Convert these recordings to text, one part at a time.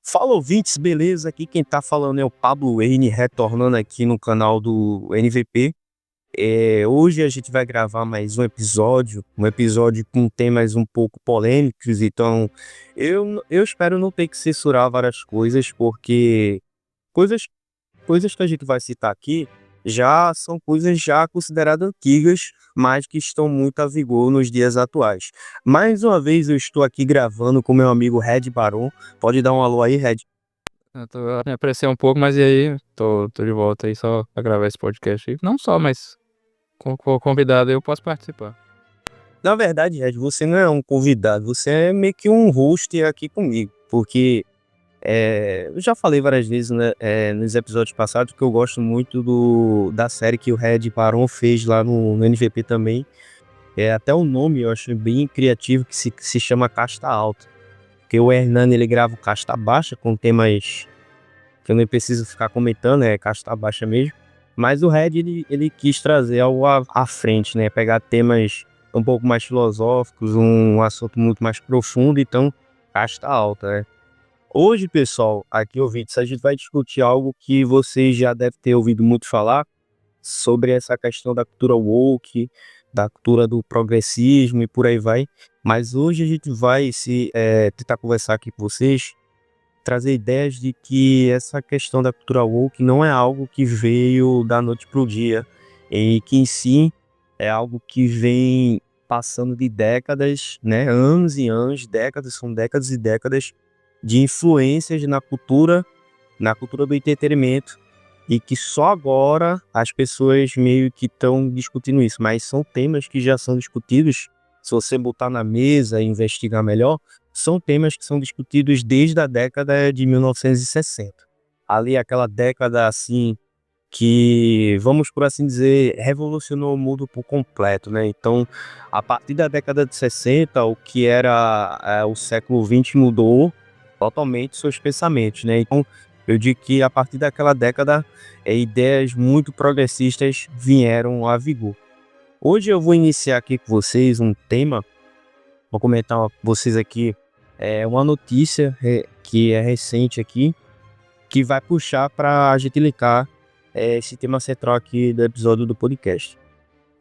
Fala ouvintes, beleza? Aqui quem tá falando é o Pablo Wayne, retornando aqui no canal do NVP. Hoje a gente vai gravar mais um episódio com temas um pouco polêmicos, então eu espero não ter que censurar várias coisas, porque coisas, coisas que a gente vai citar aqui já são coisas já consideradas antigas, mas que estão muito a vigor nos dias atuais. Mais uma vez eu estou aqui gravando com meu amigo Red Baron. Pode dar um alô aí, Red? Me apressei um pouco, mas e aí? Tô de volta aí só pra gravar esse podcast aí. Não só, mas com convidado eu posso participar. Na verdade, Red, você não é um convidado, você é meio que um host aqui comigo, porque eu já falei várias vezes, né, nos episódios passados que eu gosto muito da série que o Red Baron fez lá no NVP também. Até o nome eu acho bem criativo, que se chama Casta Alta, porque o Hernani ele grava o Casta Baixa com temas que eu nem preciso ficar comentando, é Casta Baixa mesmo. Mas o Red, ele quis trazer algo à frente, né? Pegar temas um pouco mais filosóficos, um assunto muito mais profundo, então, casta alta, né? Hoje, pessoal, aqui ouvintes, a gente vai discutir algo que vocês já devem ter ouvido muito falar sobre essa questão da cultura woke, da cultura do progressismo e por aí vai. Mas hoje a gente vai tentar conversar aqui com vocês, trazer ideias de que essa questão da cultura woke não é algo que veio da noite para o dia, e que em si é algo que vem passando de décadas, né, anos e anos, décadas, são décadas e décadas de influências na cultura do entretenimento, e que só agora as pessoas meio que estão discutindo isso, mas são temas que já são discutidos. Se você botar na mesa e investigar melhor, são temas que são discutidos desde a década de 1960. Ali aquela década assim que, vamos por assim dizer, revolucionou o mundo por completo, né? Então, a partir da década de 60, o que era o século XX mudou totalmente seus pensamentos, né? Então, eu digo que a partir daquela década, ideias muito progressistas vieram a vigor. Hoje eu vou iniciar aqui com vocês um tema, vou comentar com vocês aqui uma notícia que é recente aqui, que vai puxar para a gente linkar esse tema central aqui do episódio do podcast.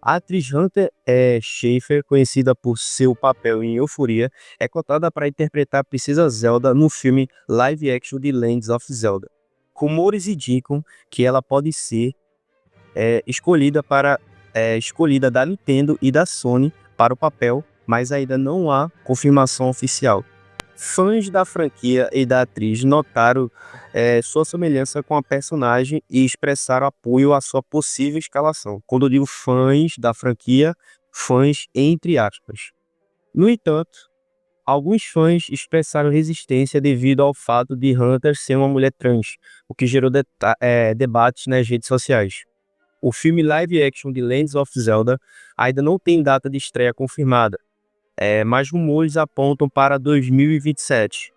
A atriz Hunter Schafer, conhecida por seu papel em Euphoria, é cotada para interpretar a Princesa Zelda no filme live action de Legend of Zelda. Rumores indicam que ela pode ser escolhida da Nintendo e da Sony para o papel, mas ainda não há confirmação oficial. Fãs da franquia e da atriz notaram sua semelhança com a personagem e expressaram apoio à sua possível escalação. Quando eu digo fãs da franquia, fãs entre aspas. No entanto, alguns fãs expressaram resistência devido ao fato de Hunter ser uma mulher trans, o que gerou debates nas redes sociais. O filme live action de Legend of Zelda ainda não tem data de estreia confirmada, mas rumores apontam para 2027.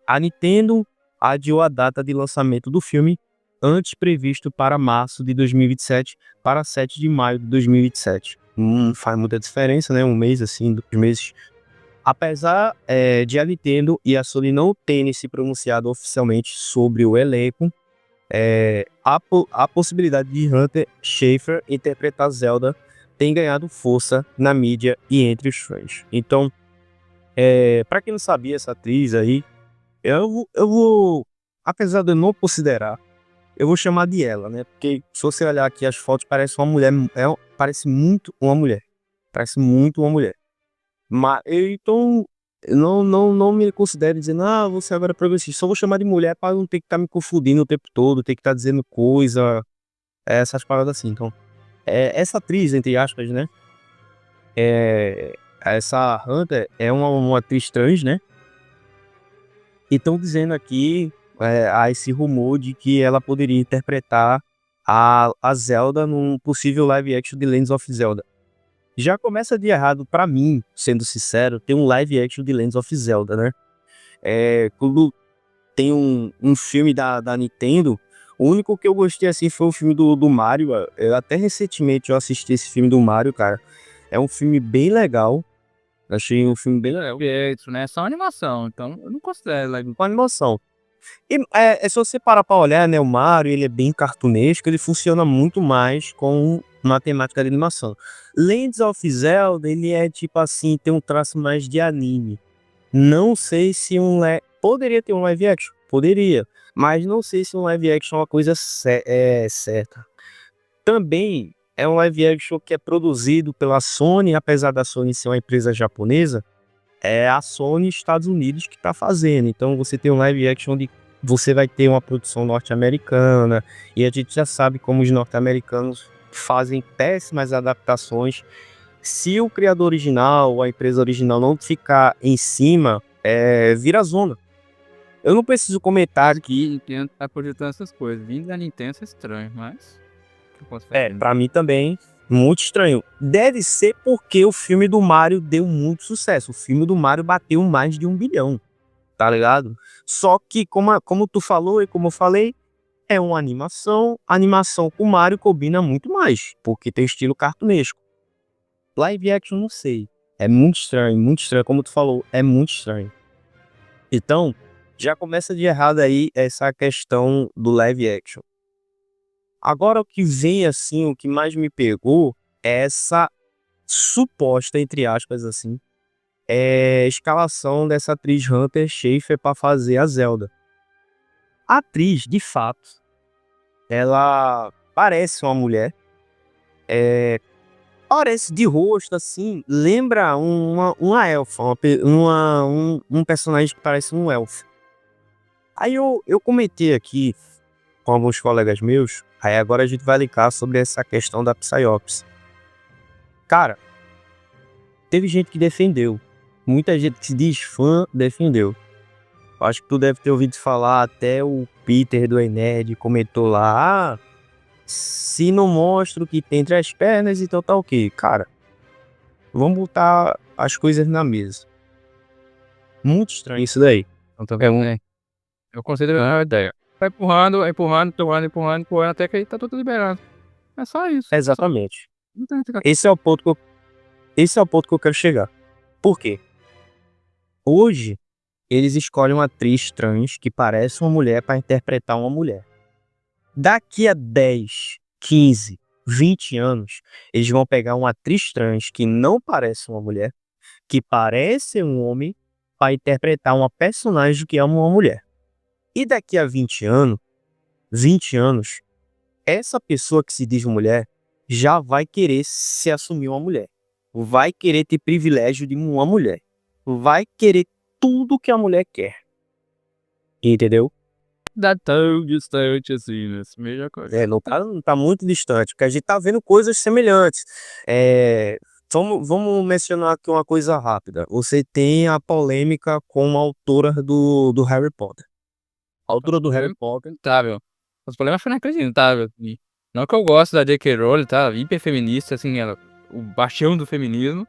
A Nintendo adiou a data de lançamento do filme, antes previsto para março de 2027, para 7 de maio de 2027. Faz muita diferença, né? Um mês, assim, 2 meses. Apesar de a Nintendo e a Sony não terem se pronunciado oficialmente sobre o elenco, a possibilidade de Hunter Schafer interpretar Zelda tem ganhado força na mídia e entre os fãs. Então, para quem não sabia, essa atriz aí, eu vou, apesar de eu não considerar, eu vou chamar de ela, né? Porque se você olhar aqui as fotos, parece uma mulher, parece muito uma mulher. Parece muito uma mulher. Mas, então, eu não me considero dizendo, você agora é progressista. Só vou chamar de mulher para não ter que estar me confundindo o tempo todo, ter que estar dizendo coisa, essas paradas assim. Então, essa atriz, entre aspas, né? Essa Hunter é uma atriz trans, né? E estão dizendo aqui, há esse rumor de que ela poderia interpretar a Zelda num possível live action de Legends of Zelda. Já começa de errado pra mim, sendo sincero, ter um live action de Legends of Zelda, né? Quando tem um filme da Nintendo, o único que eu gostei assim foi o filme do Mario. Até recentemente eu assisti esse filme do Mario, cara. É um filme bem legal. Achei um filme bem legal. É isso, né? É só animação, então eu não considero. Com animação. E se você parar pra olhar, né, o Mario, ele é bem cartunesco, ele funciona muito mais com uma temática de animação. Legends of Zelda, ele é tipo assim, tem um traço mais de anime. Não sei se poderia ter um live action, poderia, mas não sei se um live action é uma coisa certa. Também é um live action que é produzido pela Sony, apesar da Sony ser uma empresa japonesa, é a Sony Estados Unidos que está fazendo. Então você tem um live action onde você vai ter uma produção norte-americana, e a gente já sabe como os norte-americanos fazem péssimas adaptações. Se o criador original ou a empresa original não ficar em cima, vira zona. Eu não preciso comentar que Nintendo tá projetando essas coisas. Vindo da Nintendo é estranho, mas. O que eu posso fazer? pra mim também, muito estranho. Deve ser porque o filme do Mario deu muito sucesso. O filme do Mario bateu mais de 1 bilhão, tá ligado? Só que, como tu falou e como eu falei, é uma animação. A animação com o Mario combina muito mais, porque tem estilo cartunesco. Live action, não sei. É muito estranho, muito estranho. Como tu falou, é muito estranho. Então, já começa de errado aí essa questão do live action. Agora, o que vem assim, o que mais me pegou é essa suposta, entre aspas, assim, escalação dessa atriz Hunter Schafer para fazer a Zelda. A atriz, de fato, ela parece uma mulher, parece de rosto, assim, lembra uma elfa, um personagem que parece um elfo. Aí eu comentei aqui com alguns colegas meus, aí agora a gente vai linkar sobre essa questão da Psyops. Cara, teve gente que defendeu, muita gente que se diz fã defendeu. Acho que tu deve ter ouvido falar, até o Peter do Enerd comentou lá, se não mostra o que tem entre as pernas, então tá ok. Cara, vamos botar as coisas na mesa. Muito estranho isso daí. Então tá vendo, né? Eu considero a ideia. Vai empurrando, empurrando, até que aí tá tudo liberado. É só isso. Exatamente. Não tem que ficar. Esse é o ponto que eu quero chegar. Por quê? Hoje, eles escolhem uma atriz trans que parece uma mulher para interpretar uma mulher. Daqui a 10, 15, 20 anos, eles vão pegar uma atriz trans que não parece uma mulher, que parece um homem, para interpretar uma personagem que é uma mulher. E daqui a 20 anos, essa pessoa que se diz mulher já vai querer se assumir uma mulher. Vai querer ter privilégio de uma mulher. Vai querer tudo que a mulher quer. Entendeu? Dá tão distante assim, né? Mesma coisa. Não tá muito distante, porque a gente tá vendo coisas semelhantes. Vamos mencionar aqui uma coisa rápida. Você tem a polêmica com a autora do Harry Potter. A autora do Harry Potter. Inacreditável. Os problemas foram inacreditáveis. E não que eu gosto da J.K. Rowling, tá? Hiper feminista, assim, ela, o bastião do feminismo.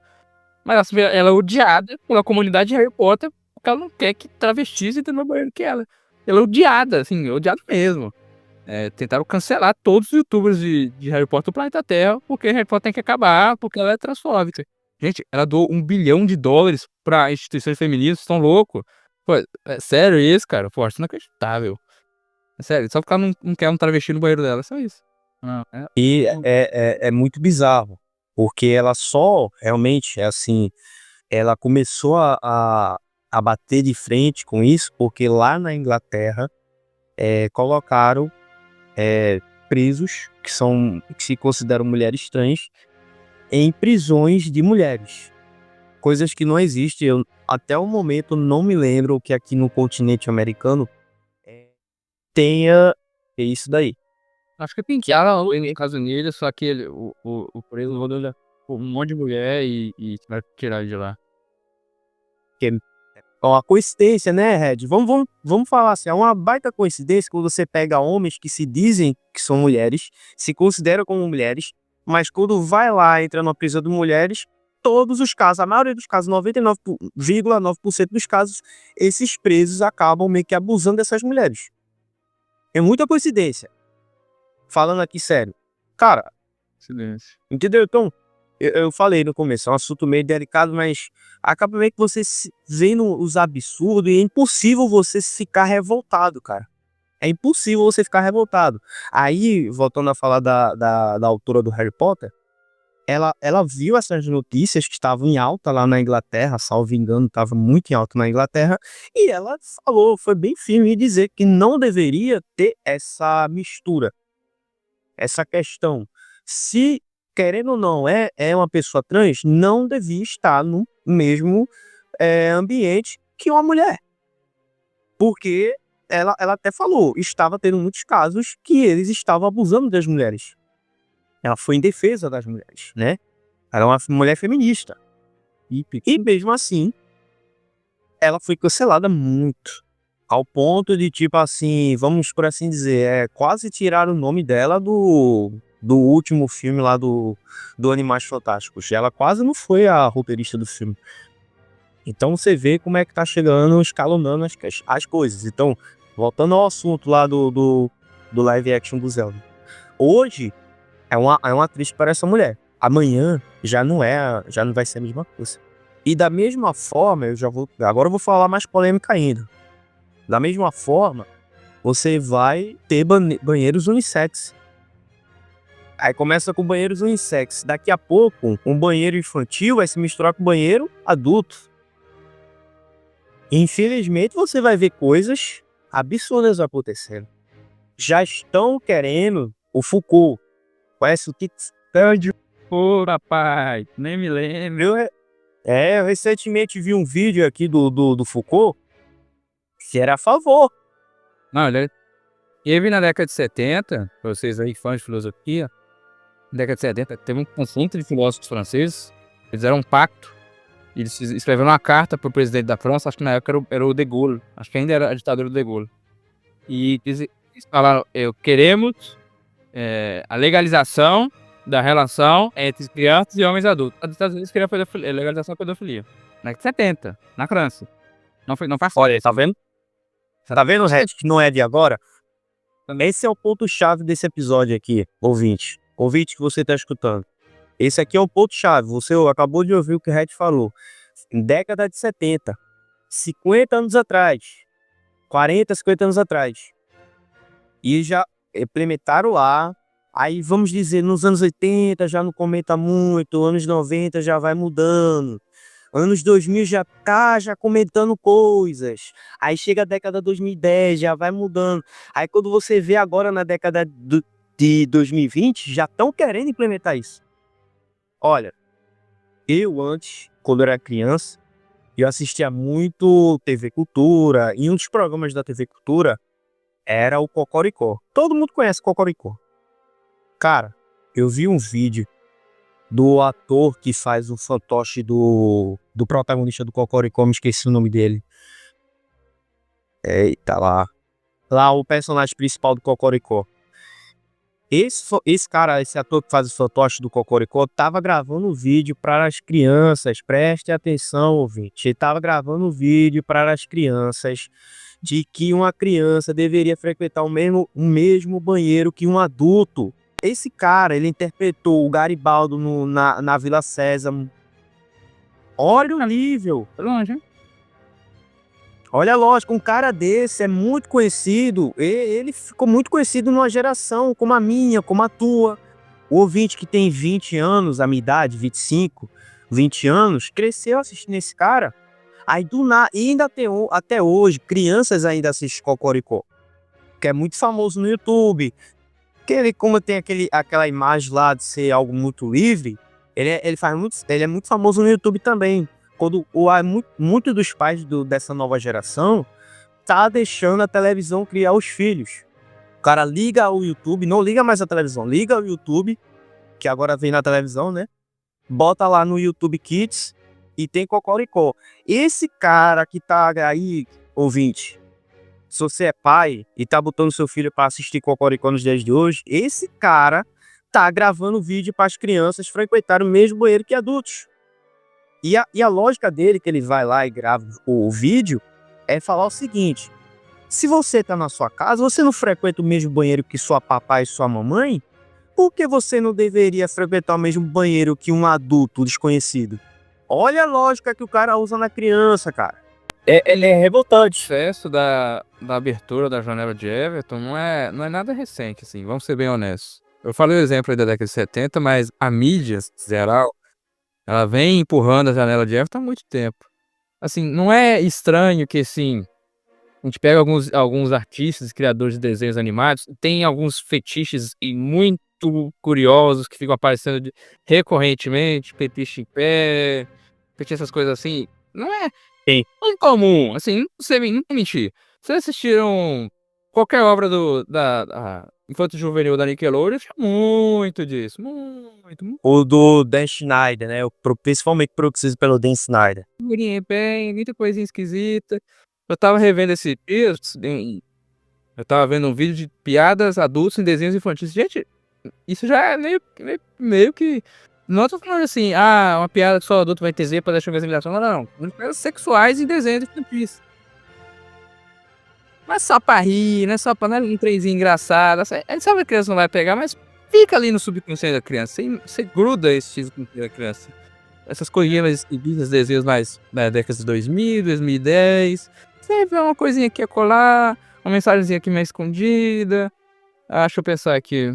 Mas assim, ela é odiada pela comunidade de Harry Potter porque ela não quer que travestis entrem no banheiro que ela. Ela é odiada, assim, odiada mesmo. Tentaram cancelar todos os youtubers de Harry Potter do planeta Terra porque Harry Potter tem que acabar, porque ela é transfóbica. Gente, ela doou $1 bilhão pra instituições feministas, estão loucos. Pô, é sério isso, cara? Pô, isso é inacreditável. É sério, só porque ela não quer um travesti no banheiro dela, é só isso. Não, E é muito bizarro, porque ela só realmente, assim, ela começou a bater de frente com isso, porque lá na Inglaterra colocaram presos que se consideram mulheres trans em prisões de mulheres. Coisas que não existem. Eu, até o momento, não me lembro que aqui no continente americano tenha isso daí. acho que pintaram no Estados Unidos, só que o preso rodou um monte de mulher e vai tirar ele de lá. É uma coincidência, né, Red? Vamos falar assim, é uma baita coincidência quando você pega homens que se dizem que são mulheres, se consideram como mulheres, mas quando vai lá, entra numa prisão de mulheres, todos os casos, a maioria dos casos, 99,9% dos casos, esses presos acabam meio que abusando dessas mulheres. É muita coincidência. Falando aqui sério. Cara, Silêncio. entendeu? Então, eu falei no começo, é um assunto meio delicado, mas acaba meio que você vendo os absurdos e é impossível você ficar revoltado, cara. É impossível você ficar revoltado. Aí, voltando a falar da autora do Harry Potter, ela viu essas notícias que estavam em alta lá na Inglaterra, salvo engano, estava muito em alta na Inglaterra, e ela falou, foi bem firme em dizer que não deveria ter essa mistura, essa questão. Se, querendo ou não, é uma pessoa trans, não devia estar no mesmo ambiente que uma mulher. Porque ela até falou, estava tendo muitos casos que eles estavam abusando das mulheres. Ela foi em defesa das mulheres, né? Ela é uma mulher feminista. E mesmo assim, ela foi cancelada muito. Ao ponto de, tipo assim, vamos por assim dizer, quase tirar o nome dela do último filme lá do Animais Fantásticos. Ela quase não foi a roteirista do filme. Então você vê como é que tá chegando, escalonando as coisas. Então, voltando ao assunto lá do live action do Zelda. Hoje, é uma atriz que parece uma mulher. Amanhã já não vai ser a mesma coisa. E da mesma forma, agora eu vou falar mais polêmica ainda. Da mesma forma, você vai ter banheiros unissex. Aí começa com banheiros unissex. Daqui a pouco, um banheiro infantil vai se misturar com um banheiro adulto. Infelizmente, você vai ver coisas absurdas acontecendo. Já estão querendo o Foucault. Conhece o Kit Stand? Ô, rapaz, nem me lembro. Eu recentemente vi um vídeo aqui do Foucault que era a favor. Não, ele na década de 70, pra vocês aí fãs de filosofia, na década de 70 teve um conjunto de filósofos franceses, eles fizeram um pacto, eles escreveram uma carta pro presidente da França, acho que na época era o De Gaulle, acho que ainda era a ditadura do De Gaulle. E eles falaram, queremos a legalização da relação entre crianças e homens adultos. Os Estados Unidos queriam fazer a legalização da pedofilia. Na década de 70, na França. Não faz. Olha, tá vendo? Tá vendo, Red, que não é de agora? Esse é o ponto-chave desse episódio aqui, ouvinte. Ouvinte que você tá escutando. Esse aqui é o ponto-chave. Você acabou de ouvir o que o Red falou. Década de 70. 50 anos atrás. 40, 50 anos atrás. E já implementaram lá. Aí, vamos dizer, nos anos 80 já não comenta muito. Anos 90 já vai mudando. Anos 2000 já comentando coisas. Aí chega a década de 2010, já vai mudando. Aí quando você vê agora na década de 2020, já estão querendo implementar isso. Olha, eu antes, quando eu era criança, eu assistia muito TV Cultura. E um dos programas da TV Cultura era o Cocoricó. Todo mundo conhece Cocoricó. Cara, eu vi um vídeo do ator que faz o fantoche do protagonista do Cocoricó, me esqueci o nome dele. Eita lá. Lá o personagem principal do Cocoricó. Esse cara, esse ator que faz o fantoche do Cocoricó, tava gravando um vídeo para as crianças. Preste atenção, ouvinte. Ele tava gravando um vídeo para as crianças de que uma criança deveria frequentar o mesmo banheiro que um adulto. Esse cara, ele interpretou o Garibaldo na Vila Sésamo. Olha o nível. Longe, hein? Olha a lógica, um cara desse é muito conhecido. Ele ficou muito conhecido numa geração como a minha, como a tua. O ouvinte que tem 20 anos, a minha idade, 25, 20 anos, cresceu assistindo esse cara. Aí do nada, e ainda até hoje, crianças ainda assistem Cocoricó, que é muito famoso no YouTube. Que ele, como tem aquela imagem lá de ser algo muito livre, ele é muito famoso no YouTube também. Quando muito dos pais dessa nova geração tá deixando a televisão criar os filhos. O cara liga o YouTube, não liga mais a televisão, liga o YouTube, que agora vem na televisão, né? Bota lá no YouTube Kids e tem Cocoricó. Esse cara que tá aí, ouvinte, se você é pai e tá botando seu filho para assistir Cocoricó nos dias de hoje, esse cara tá gravando vídeo para as crianças frequentarem o mesmo banheiro que adultos. E a lógica dele, que ele vai lá e grava o vídeo, é falar o seguinte: se você tá na sua casa, você não frequenta o mesmo banheiro que sua papai e sua mamãe, Por que você não deveria frequentar o mesmo banheiro que um adulto desconhecido? Olha a lógica que o cara usa na criança, cara. É O revoltante. processo da abertura da janela de Everton não é nada recente, assim, vamos ser bem honestos. Eu falei o exemplo aí da década de 70, mas a mídia geral, ela vem empurrando a janela de Everton há muito tempo. Assim, não é estranho que, assim, a gente pega alguns artistas, criadores de desenhos animados, tem alguns fetiches e muito curiosos que ficam aparecendo recorrentemente, fetiche em pé, fetiche essas coisas assim. Não é Sim. incomum, assim, não vou mentir. Vocês assistiram qualquer obra da Infanto Juvenil da Nickelodeon, tinha muito disso. Muito, muito. O do Dan Schneider, né? Principalmente produzido pelo Dan Schneider. Figurinha em pé, muita coisinha esquisita. Eu tava revendo esse texto, eu tava vendo um vídeo de piadas adultas em desenhos infantis. Gente, isso já é meio que. Não tô falando assim, uma piada que só adulto vai entender pra deixar uma examinação. Não. Piadas sexuais em desenhos infantis. Não é só pra rir, não é só pra. Não é um trenzinho engraçado. A gente sabe que a criança não vai pegar, mas fica ali no subconsciente da criança. Você gruda esse subconsciente da criança. Essas coisinhas exibidas, desenhos mais da década de 2000, 2010. Sempre é uma coisinha aqui a colar, uma mensagenzinha aqui meio escondida. Deixa eu pensar aqui.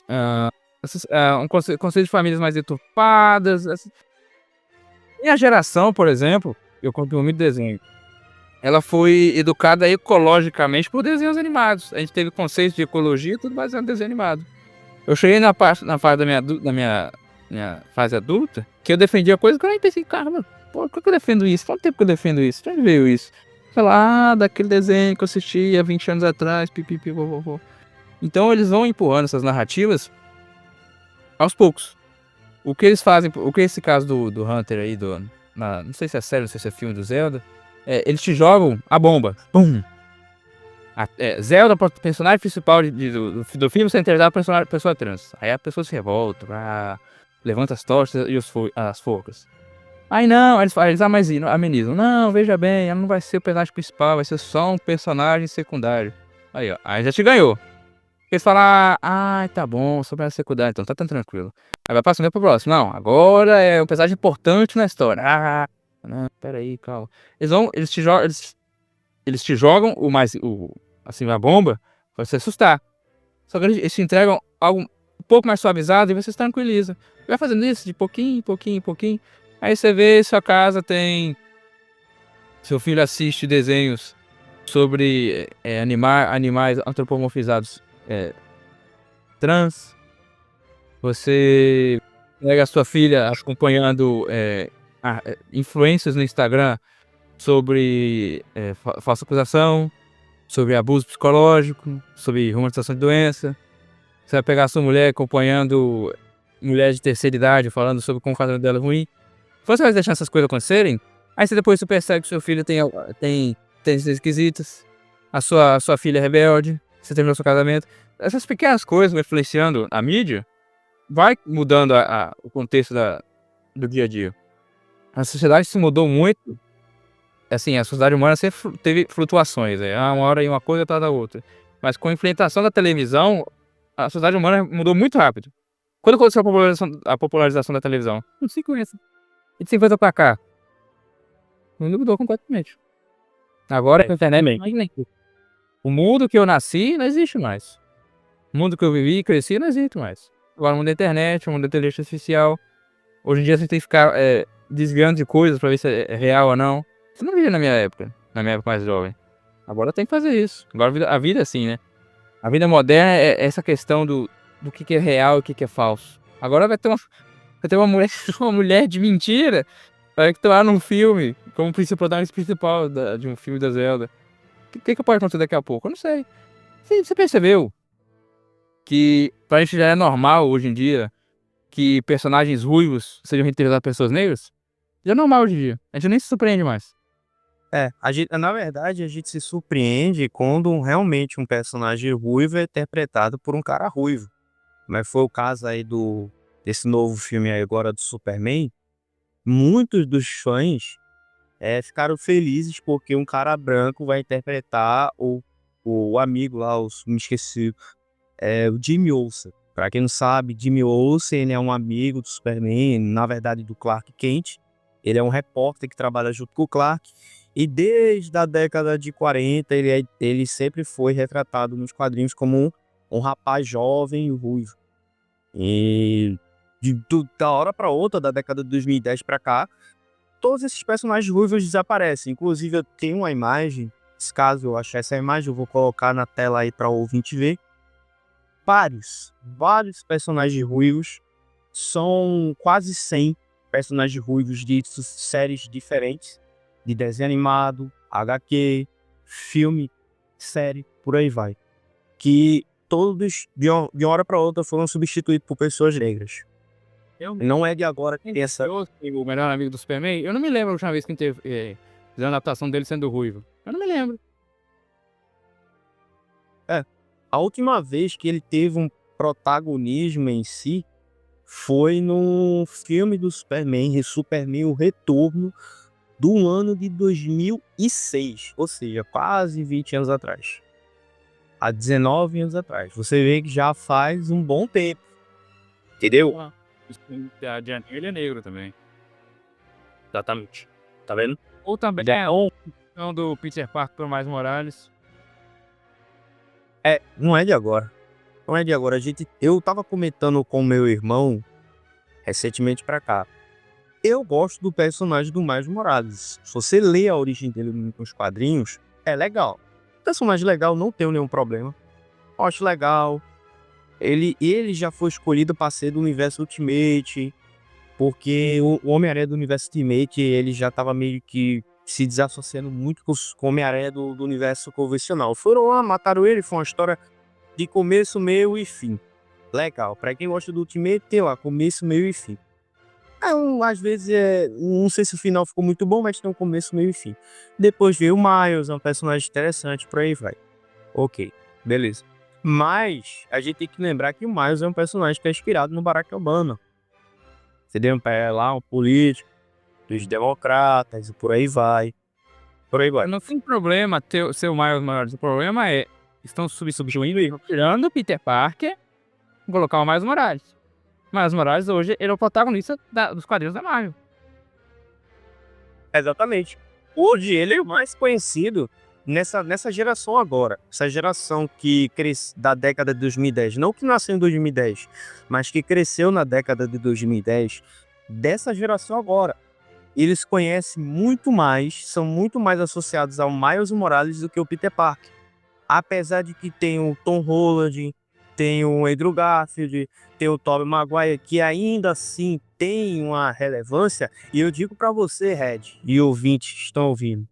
Um conceito de famílias mais deturpadas. Minha geração, por exemplo, eu compro muito desenho. Ela foi educada ecologicamente por desenhos animados. A gente teve conceito de ecologia tudo baseado em desenho animado. Eu cheguei na fase da minha fase adulta, que eu defendia coisa que eu nem pensei, caramba, por que eu defendo isso? Quanto tempo que eu defendo isso? De onde veio isso? Sei lá, daquele desenho que eu assisti há 20 anos atrás, pipipi, vovô. Então eles vão empurrando essas narrativas aos poucos. O que eles fazem, o que esse caso do Hunter aí, não sei se é série, não sei se é filme do Zelda, eles te jogam a bomba. Pum! Zelda, personagem principal do filme, você interpretar a pessoa trans. Aí a pessoa se revolta, levanta as tochas e as forcas. Aí não, eles amenizam. Não, veja bem, ela não vai ser o personagem principal, vai ser só um personagem secundário. Aí, ó, aí já te ganhou. Eles falam, tá bom, sou personagem secundário, então tá tão tranquilo. Aí vai passando pro próximo. Não, agora é um personagem importante na história. Não, peraí, calma. Eles te jogam assim, a bomba pra você assustar. Só que eles te entregam algo um pouco mais suavizado e você se tranquiliza. Vai fazendo isso de pouquinho em pouquinho em pouquinho. Aí você vê, sua casa tem. Seu filho assiste desenhos sobre animais antropomorfizados trans. Você pega a sua filha acompanhando influências no Instagram sobre falsa acusação, sobre abuso psicológico, sobre romantização de doença. Você vai pegar a sua mulher acompanhando mulheres de terceira idade, falando sobre como o casamento dela é ruim. Você vai deixando essas coisas acontecerem, aí depois você percebe que seu filho tem tendências esquisitas, a sua filha é rebelde, você terminou seu casamento. Essas pequenas coisas influenciando a mídia, vai mudando o contexto do dia a dia. A sociedade se mudou muito. Assim, a sociedade humana sempre teve flutuações. Uma hora uma coisa atrás da outra. Mas com a implementação da televisão, a sociedade humana mudou muito rápido. Quando aconteceu a popularização da televisão? Não se conhece. E de 50 pra cá? O mundo mudou completamente. Agora com a internet, o mundo que eu nasci não existe mais. O mundo que eu vivi e cresci não existe mais. Agora o mundo da internet, o mundo da inteligência artificial. Hoje em dia você tem que ficar desviando de coisas pra ver se é real ou não. Você não vivia na minha época mais jovem. Agora tem que fazer isso. Agora a vida é assim, né? A vida moderna é essa questão do que é real e o que é falso. Agora vai ter uma mulher, uma mulher de mentira. Vai que lá num filme, como protagonista principal de um filme da Zelda. O que pode acontecer daqui a pouco? Eu não sei. Você percebeu que pra gente já é normal hoje em dia que personagens ruivos sejam interpretados por pessoas negras? Já é normal hoje em dia. A gente nem se surpreende mais. Na verdade, a gente se surpreende quando realmente um personagem ruivo é interpretado por um cara ruivo. Mas foi o caso aí desse novo filme aí agora do Superman. Muitos dos fãs ficaram felizes porque um cara branco vai interpretar o amigo lá, me esqueci. é o Jimmy Olsen. Pra quem não sabe, Jimmy Olsen, ele é um amigo do Superman, na verdade do Clark Kent. Ele é um repórter que trabalha junto com o Clark. E desde a década de 40, ele sempre foi retratado nos quadrinhos como um rapaz jovem e ruivo. E da hora pra outra, da década de 2010 pra cá, todos esses personagens ruivos desaparecem. Inclusive, eu tenho uma imagem, se caso eu achar essa imagem, eu vou colocar na tela aí para o ouvinte ver. Vários personagens ruivos. São quase 100 personagens ruivos de séries diferentes. De desenho animado, HQ, filme, série, por aí vai. Que todos, de uma hora para outra, foram substituídos por pessoas negras. Não é de agora que tem essa... O melhor amigo do Superman, eu não me lembro a última vez que teve fizeram a adaptação dele sendo ruivo. Eu não me lembro. A última vez que ele teve um protagonismo em si foi no filme do Superman, Superman O Retorno, do ano de 2006, ou seja, quase 20 anos atrás. Há 19 anos atrás. Você vê que já faz um bom tempo. Entendeu? Ele é negro também. Exatamente. Tá vendo? Ou também ou do Peter Parker pro Miles Morales. Não é de agora. Não é de agora. Eu tava comentando com meu irmão recentemente pra cá. Eu gosto do personagem do Miles Morales. Se você lê a origem dele nos quadrinhos, é legal. Personagem legal, não tenho nenhum problema. Acho legal. Ele já foi escolhido para ser do universo Ultimate, porque o Homem-Aranha do universo Ultimate, ele já tava meio que se desassociando muito com o Homem-Aranha do universo convencional. Foram lá, mataram ele, foi uma história de começo, meio e fim. Legal, pra quem gosta do Ultimate, tem lá, começo, meio e fim. Às vezes, não sei se o final ficou muito bom, mas tem um começo, meio e fim. Depois veio o Miles, é um personagem interessante, por aí vai. Ok, beleza. Mas a gente tem que lembrar que o Miles é um personagem que é inspirado no Barack Obama. Entendeu? É lá um político dos democratas e por aí vai. Por aí vai. Não tem problema ser o Miles Morales. O problema é estão substituindo e tirando o Peter Parker e colocar o Miles Morales. Miles Morales hoje ele é o protagonista dos quadrinhos da Marvel. Exatamente. Hoje ele é o mais conhecido nessa geração agora. Essa geração que cresce da década de 2010. Não que nasceu em 2010, mas que cresceu na década de 2010. Dessa geração agora. Eles conhecem muito mais, são muito mais associados ao Miles Morales do que o Peter Parker. Apesar de que tem o Tom Holland, tem o Andrew Garfield, tem o Tobey Maguire, que ainda assim tem uma relevância. E eu digo para você, Red, e ouvintes que estão ouvindo,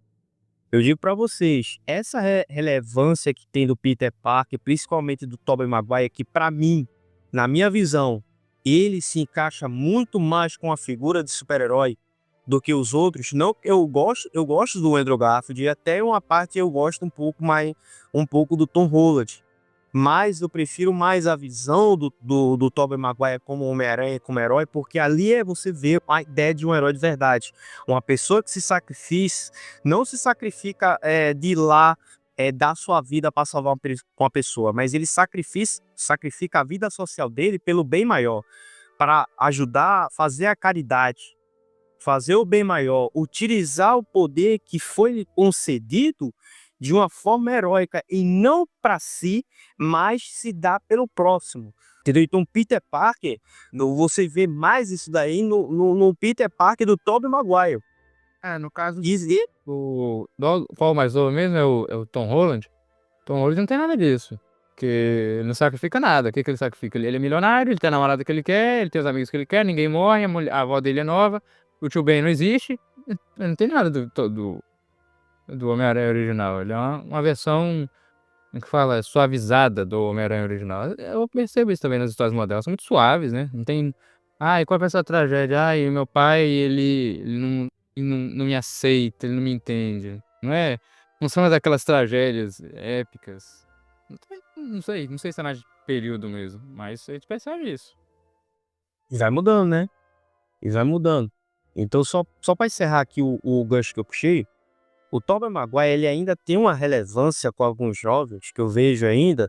eu digo para vocês, essa relevância que tem do Peter Parker, principalmente do Tobey Maguire, que para mim, na minha visão, ele se encaixa muito mais com a figura de super-herói do que os outros. Não, eu gosto do Andrew Garfield e até uma parte eu gosto um pouco do Tom Holland, mas eu prefiro mais a visão do Tobey Maguire como Homem-Aranha, como herói, porque ali você vê a ideia de um herói de verdade, uma pessoa que se sacrifica, não se sacrifica de ir lá dar sua vida para salvar uma pessoa, mas ele sacrifica a vida social dele pelo bem maior, para ajudar, fazer a caridade, fazer o bem maior, utilizar o poder que foi lhe concedido de uma forma heróica e não para si, mas se dá pelo próximo. Entendeu? Então, Peter Parker, você vê mais isso daí no Peter Parker do Tobey Maguire. No caso qual mais novo mesmo é o Tom Holland. Tom Holland não tem nada disso. Porque ele não sacrifica nada. O que ele sacrifica? Ele é milionário, ele tem a namorada que ele quer, ele tem os amigos que ele quer, ninguém morre, a avó dele é nova, o tio Ben não existe. Não tem nada do Homem-Aranha original. Ele é uma versão, como que fala, suavizada do Homem-Aranha original. Eu percebo isso também nas histórias modernas, são muito suaves, né? Não tem... e qual é essa tragédia? Meu pai, ele não me aceita, ele não me entende. Não são daquelas tragédias épicas. Não sei se é mais período mesmo, mas a gente percebe isso. E vai mudando, né? E vai mudando. Então, só para encerrar aqui o gancho que eu puxei, o Tobey Maguire ele ainda tem uma relevância com alguns jovens, que eu vejo ainda,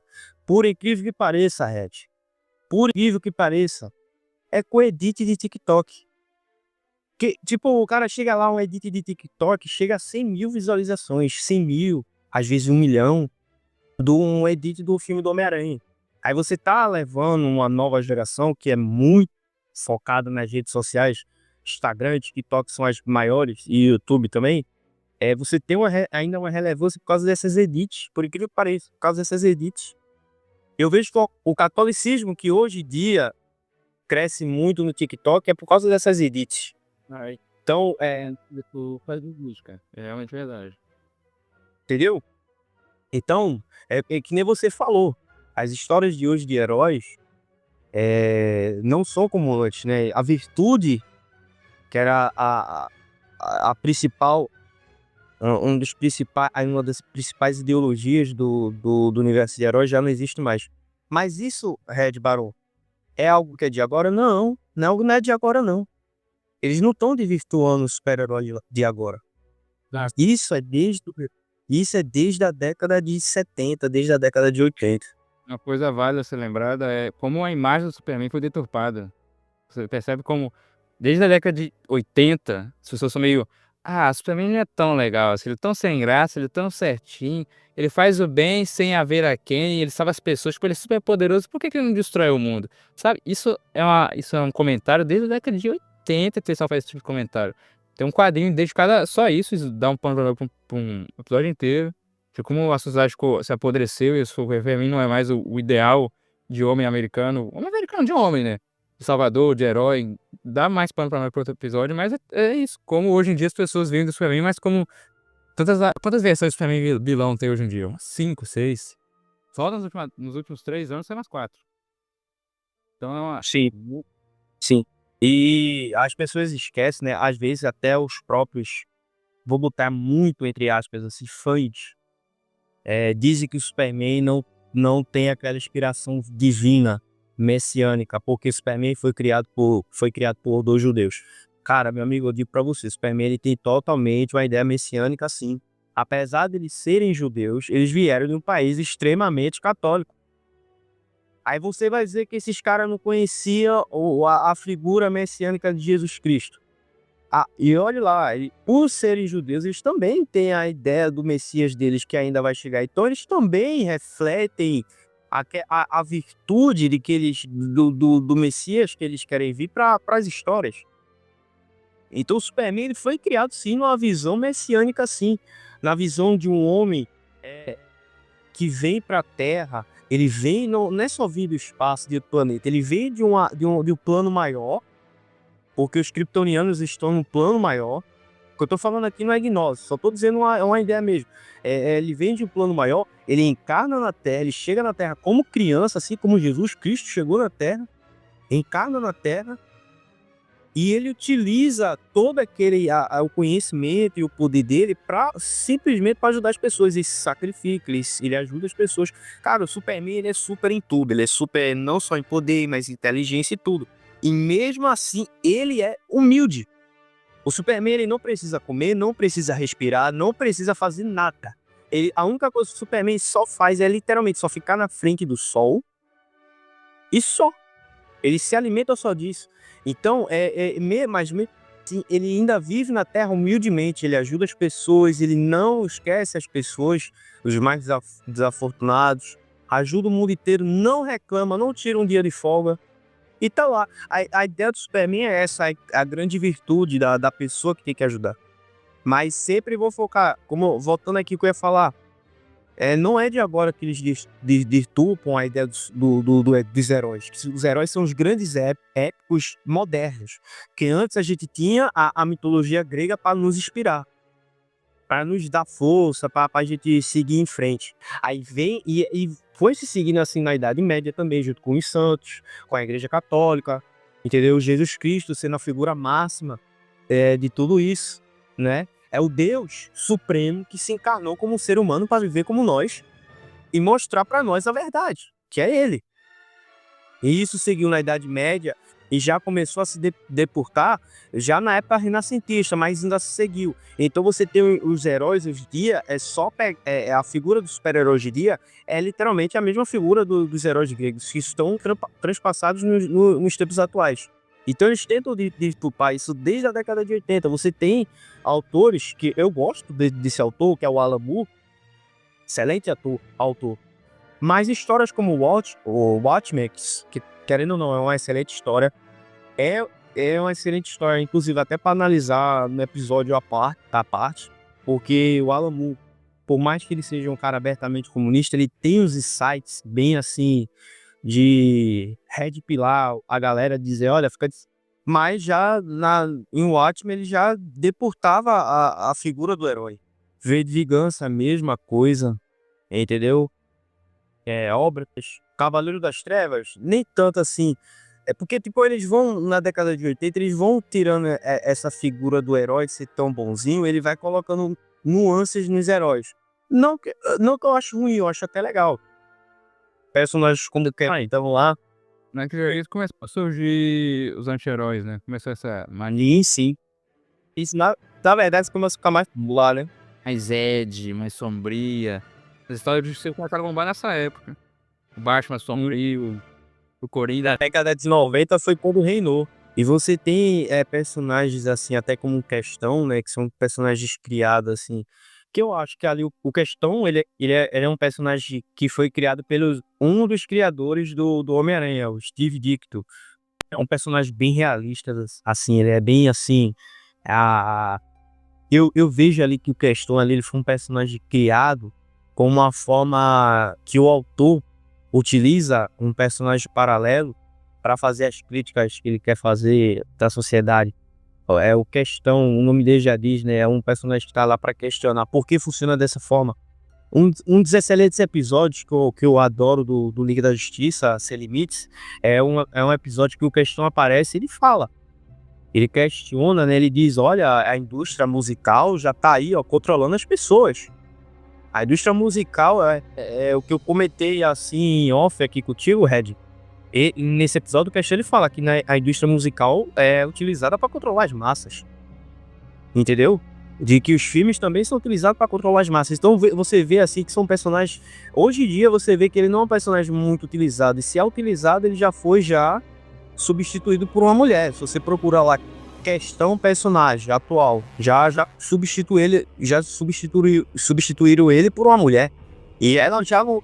Por incrível que pareça, Red, por incrível que pareça, é com edit de TikTok. Que, tipo, o cara chega lá, um edit de TikTok, chega a 100 mil visualizações, 100 mil, às vezes 1 milhão, de um edit do filme do Homem-Aranha. Aí você tá levando uma nova geração que é muito focada nas redes sociais, Instagram e TikTok são as maiores, e YouTube também. Você tem ainda uma relevância por causa dessas edits, por incrível que pareça, por causa dessas edits. Eu vejo que o catolicismo que hoje em dia cresce muito no TikTok é por causa dessas edits. Aí, Então, tu faz música. É realmente verdade. entendeu? Então, é que nem você falou, as histórias de hoje de heróis não são como antes, né? A virtude, que era a principal, uma das principais ideologias do universo de heróis já não existe mais. Mas isso, Red Baron, é algo que é de agora? Não, não é de agora, não. Eles não estão desvirtuando o super-herói de agora. Tá. Isso é desde a década de 70, desde a década de 80. Uma coisa válida a ser lembrada é como a imagem do Superman foi deturpada. Você percebe como, desde a década de 80, as pessoas são meio... Ah, Superman não é tão legal, assim, ele é tão sem graça, ele é tão certinho, ele faz o bem sem haver a quem, ele salva as pessoas, tipo, ele é super poderoso, por que que ele não destrói o mundo? Sabe, isso é um comentário desde a década de 80 que o pessoal faz esse tipo de comentário. Tem um quadrinho dedicado a só isso dá um pano pra um episódio inteiro, de como a sociedade se apodreceu e o Superman não é mais o ideal de homem americano de homem, né? De salvador, de herói, dá mais pano pra outro episódio, mas é isso. Como hoje em dia as pessoas veem do Superman, mas como quantas versões do Superman vilão tem hoje em dia? Umas 5, 6. Só nos últimos 3 anos tem umas 4. Então é uma... Sim, sim. E as pessoas esquecem, né? Às vezes até os próprios, vou botar muito entre aspas, assim, fãs, dizem que o Superman não tem aquela inspiração divina, messiânica, porque o Superman foi criado por 2 judeus. Cara, meu amigo, eu digo pra você, o Superman ele tem totalmente uma ideia messiânica, sim. Apesar de eles serem judeus, eles vieram de um país extremamente católico. Aí você vai dizer que esses caras não conheciam a figura messiânica de Jesus Cristo. E olha lá, por serem judeus, eles também têm a ideia do Messias deles que ainda vai chegar. Então eles também refletem a virtude do Messias que eles querem vir para as histórias. Então o Superman ele foi criado sim numa visão messiânica, sim. Na visão de um homem que vem para a Terra, ele vem, não é só vir do espaço, do planeta, ele vem de um plano maior, porque os kryptonianos estão num plano maior. O que eu tô falando aqui não é gnose, só tô dizendo uma ideia mesmo. Ele vem de um plano maior, ele encarna na Terra, ele chega na Terra como criança, assim como Jesus Cristo chegou na Terra, encarna na Terra, e ele utiliza todo o conhecimento e o poder dele simplesmente para ajudar as pessoas. Ele se sacrifica, ele ajuda as pessoas. Cara, o Superman ele é super em tudo, ele é super não só em poder, mas em inteligência e tudo. E mesmo assim, ele é humilde. O Superman ele não precisa comer, não precisa respirar, não precisa fazer nada. A única coisa que o Superman só faz é literalmente só ficar na frente do sol e só. Ele se alimenta só disso. Então, mas assim, ele ainda vive na Terra humildemente, ele ajuda as pessoas, ele não esquece as pessoas, os mais desafortunados, ajuda o mundo inteiro, não reclama, não tira um dia de folga. E tá lá. A ideia do Superman é essa, a grande virtude da pessoa que tem que ajudar. Mas sempre vou focar, voltando aqui que eu ia falar, não é de agora que eles deturpam a ideia dos heróis. Os heróis são os grandes épicos modernos. Que antes a gente tinha a mitologia grega para nos inspirar, para nos dar força, para a gente seguir em frente. Aí vem e foi se seguindo assim na Idade Média também, junto com os santos, com a Igreja Católica, entendeu? Jesus Cristo sendo a figura máxima de tudo isso, né? É o Deus Supremo que se encarnou como um ser humano para viver como nós e mostrar para nós a verdade, que é Ele. E isso seguiu na Idade Média, e já começou a se depurtar já na época renascentista, mas ainda seguiu. Então você tem os heróis hoje em dia, a figura dos super-heróis hoje em dia é literalmente a mesma figura dos heróis gregos, que estão transpassados nos tempos atuais. Então eles tentam depurar isso desde a década de 80. Você tem autores que eu gosto desse autor, que é o Alan Moore, excelente autor. Mas histórias como o Watchmen, que querendo ou não, é uma excelente história. É uma excelente história, inclusive até para analisar no episódio à parte, porque o Alan Moore, por mais que ele seja um cara abertamente comunista, ele tem os insights bem assim, de red pilar a galera, dizer, olha, mas já em Watchmen ele já depurtava a figura do herói. V de Vingança, a mesma coisa, entendeu? Obras, Cavaleiro das Trevas, nem tanto assim. É porque, tipo, eles vão, na década de 80, eles vão tirando essa figura do herói de ser tão bonzinho, ele vai colocando nuances nos heróis. Não que eu acho ruim, eu acho até legal. Personagens como então lá. Naquele começou a surgir os anti-heróis, né? Começou essa mania. Sim. Isso, na verdade, começa a ficar mais popular, né? Mais Ed, mais sombria. As histórias de você começaram a bombar nessa época. O Batman sombrio, o Coringa. Na década de 90 foi quando reinou. E você tem personagens assim, até como Questão, né? Que são personagens criados assim. Que eu acho que ali o Questão, ele é um personagem que foi criado pelos um dos criadores do Homem-Aranha, o Steve Ditko. É um personagem bem realista, assim, ele é bem assim. Eu vejo ali que o Questão ali, ele foi um personagem criado com uma forma que o autor utiliza um personagem paralelo para fazer as críticas que ele quer fazer da sociedade. É o Questão, o nome dele já diz, né? É um personagem que está lá para questionar por que funciona dessa forma. Um dos excelentes episódios que eu adoro do Liga da Justiça, Sem Limites, é um episódio que o Questão aparece e ele fala. Ele questiona, né? Ele diz, olha, a indústria musical já tá aí, ó, controlando as pessoas. A indústria musical é o que eu comentei assim em off aqui contigo, Red. E nesse episódio o Questão ele fala que a indústria musical é utilizada para controlar as massas. Entendeu? De que os filmes também são utilizados para controlar as massas. Então você vê assim que são personagens. Hoje em dia você vê que ele não é um personagem muito utilizado. E se é utilizado, ele já foi substituído por uma mulher. Se você procurar lá Questão personagem atual, já substituíram ele por uma mulher. E ela já não.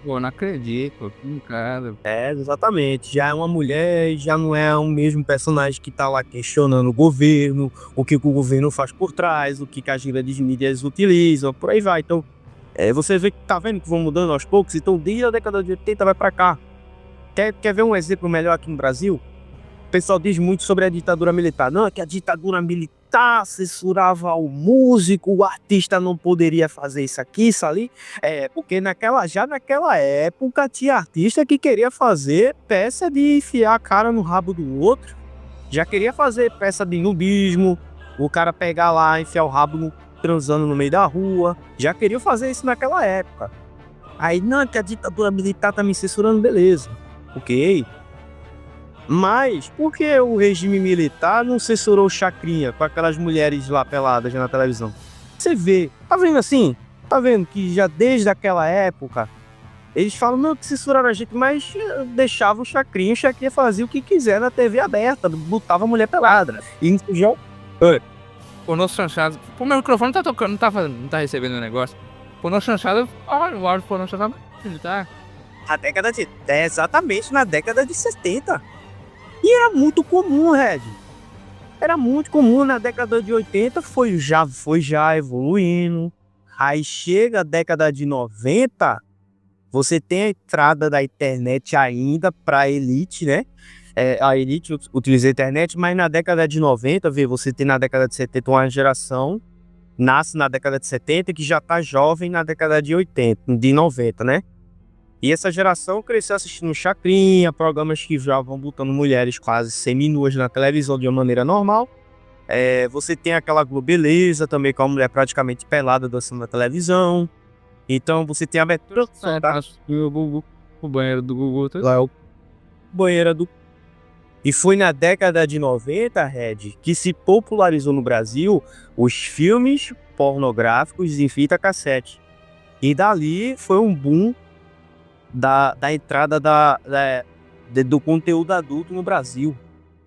Pô, não acredito, cara. Exatamente. Já é uma mulher, já não é o mesmo personagem que tá lá questionando o governo, o que o governo faz por trás, o que as grandes mídias utilizam, por aí vai. Então, você vê que tá vendo que vão mudando aos poucos. Então, desde a década de 80 vai pra cá. Quer ver um exemplo melhor aqui no Brasil? O pessoal diz muito sobre a ditadura militar. Não, é que a ditadura militar censurava o músico, o artista não poderia fazer isso aqui, isso ali. Porque já naquela época tinha artista que queria fazer peça de enfiar a cara no rabo do outro. Já queria fazer peça de nudismo, o cara pegar lá, enfiar o rabo transando no meio da rua. Já queria fazer isso naquela época. Aí, não, é que a ditadura militar tá me censurando, beleza. Ok. Mas por que o regime militar não censurou Chacrinha com aquelas mulheres lá peladas na televisão? Você vê, tá vendo assim? Tá vendo que já desde aquela época eles falam, não, que censuraram a gente, mas deixavam o Chacrinha fazia o que quiser na TV aberta, botava a mulher pelada. E já. O nosso chanchado. Pô, meu microfone tá tocando, não tá recebendo o negócio. O nosso chanchado. O áudio do nosso chanchado. Tá. Exatamente na década de 70. E era muito comum, Red. Era muito comum na década de 80, foi já evoluindo. Aí chega a década de 90, você tem a entrada da internet ainda para a elite, né? A elite utiliza a internet, mas na década de 90, você tem na década de 70 uma geração, nasce na década de 70 que já tá jovem na década de 90, né? E essa geração cresceu assistindo Chacrinha, programas que já vão botando mulheres quase semi-nuas na televisão de uma maneira normal. Você tem aquela Globeleza também, com a mulher praticamente pelada dançando na televisão. Então você tem a abertura O banheiro do Gugu. Lá é o banheiro E foi na década de 90, Red, que se popularizou no Brasil os filmes pornográficos em fita cassete. E dali foi um boom da entrada do conteúdo adulto no Brasil.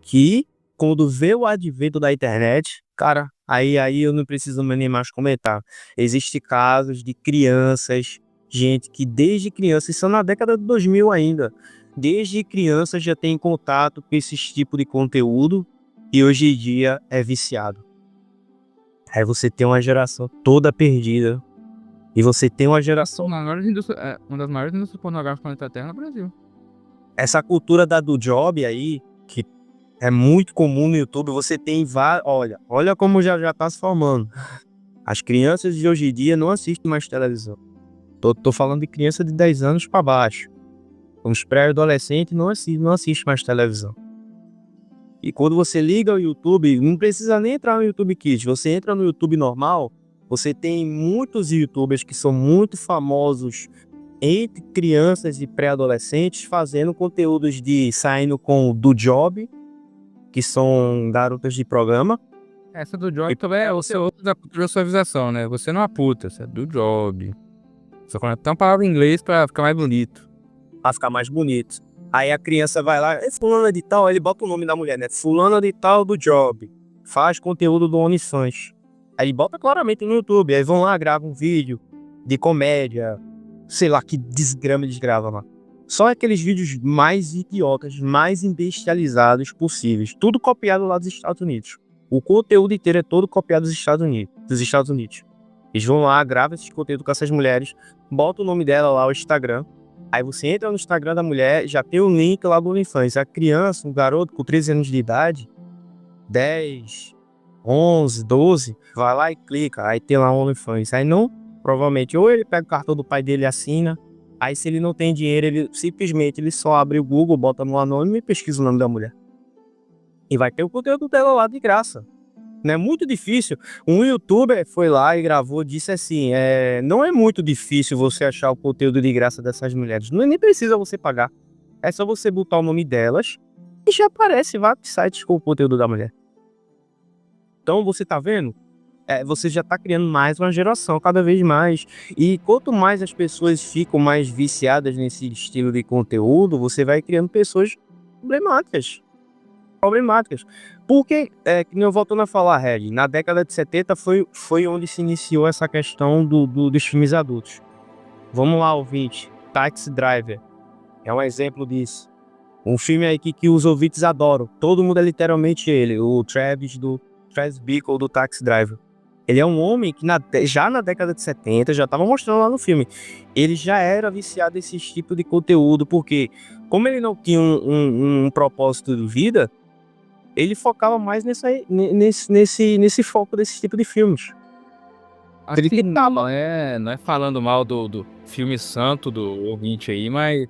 Que, quando veio o advento da internet, cara, aí eu não preciso nem mais comentar. Existem casos de crianças, gente que desde criança, isso é na década de 2000 ainda, desde criança já tem contato com esse tipo de conteúdo e hoje em dia é viciado. Aí você tem uma geração toda perdida. E você tem uma geração. Uma das maiores indústrias pornográficas do planeta Terra no Brasil. Essa cultura do job aí, que é muito comum no YouTube, você tem vários. Olha como já tá se formando. As crianças de hoje em dia não assistem mais televisão. Tô falando de criança de 10 anos para baixo. Os pré-adolescentes não assistem mais televisão. E quando você liga o YouTube, não precisa nem entrar no YouTube Kids. Você entra no YouTube normal, você tem muitos YouTubers que são muito famosos entre crianças e pré-adolescentes fazendo conteúdos de saindo com do job, que são garotas de programa. Essa do job também é o seu outro da cultura de suavização, né? Você não é uma puta, você é do job. Só quando tem uma palavra em inglês pra ficar mais bonito. Pra ficar mais bonito. Aí a criança vai lá, é fulana de tal, ele bota o nome da mulher, né? Fulana de tal do job. Faz conteúdo do OnlyFans. Aí bota claramente no YouTube, aí vão lá, gravam um vídeo de comédia, sei lá que desgrama eles gravam lá. Só aqueles vídeos mais idiotas, mais imbecilizados possíveis. Tudo copiado lá dos Estados Unidos. O conteúdo inteiro é todo copiado dos Estados Unidos. Eles vão lá, gravam esse conteúdo com essas mulheres, bota o nome dela lá, o Instagram. Aí você entra no Instagram da mulher, já tem o link lá do OnlyFans. A criança, um garoto com 13 anos de idade, 10... 11, 12, vai lá e clica, aí tem lá o OnlyFans. Aí não, provavelmente, ou ele pega o cartão do pai dele e assina, aí se ele não tem dinheiro, ele simplesmente só abre o Google, bota no anônimo e pesquisa o nome da mulher. E vai ter o conteúdo dela lá de graça. Não é muito difícil. Um youtuber foi lá e gravou, disse assim, não é muito difícil você achar o conteúdo de graça dessas mulheres. Não nem precisa você pagar. É só você botar o nome delas e já aparece vários sites com o conteúdo da mulher. Então você tá vendo? Você já tá criando mais uma geração, cada vez mais. E quanto mais as pessoas ficam mais viciadas nesse estilo de conteúdo, você vai criando pessoas problemáticas. Porque, que nem eu voltando a falar, Red, na década de 70 foi onde se iniciou essa questão dos filmes adultos. Vamos lá, ouvinte. Taxi Driver é um exemplo disso. Um filme aí que os ouvintes adoram. Todo mundo é literalmente ele, o Travis Bickle do Taxi Driver. Ele é um homem que já na década de 70, já estava mostrando lá no filme, ele já era viciado nesse tipo de conteúdo, porque como ele não tinha um propósito de vida, ele focava mais nesse foco desse tipo de filmes. Assim, não é falando mal do filme santo do ouvinte aí, mas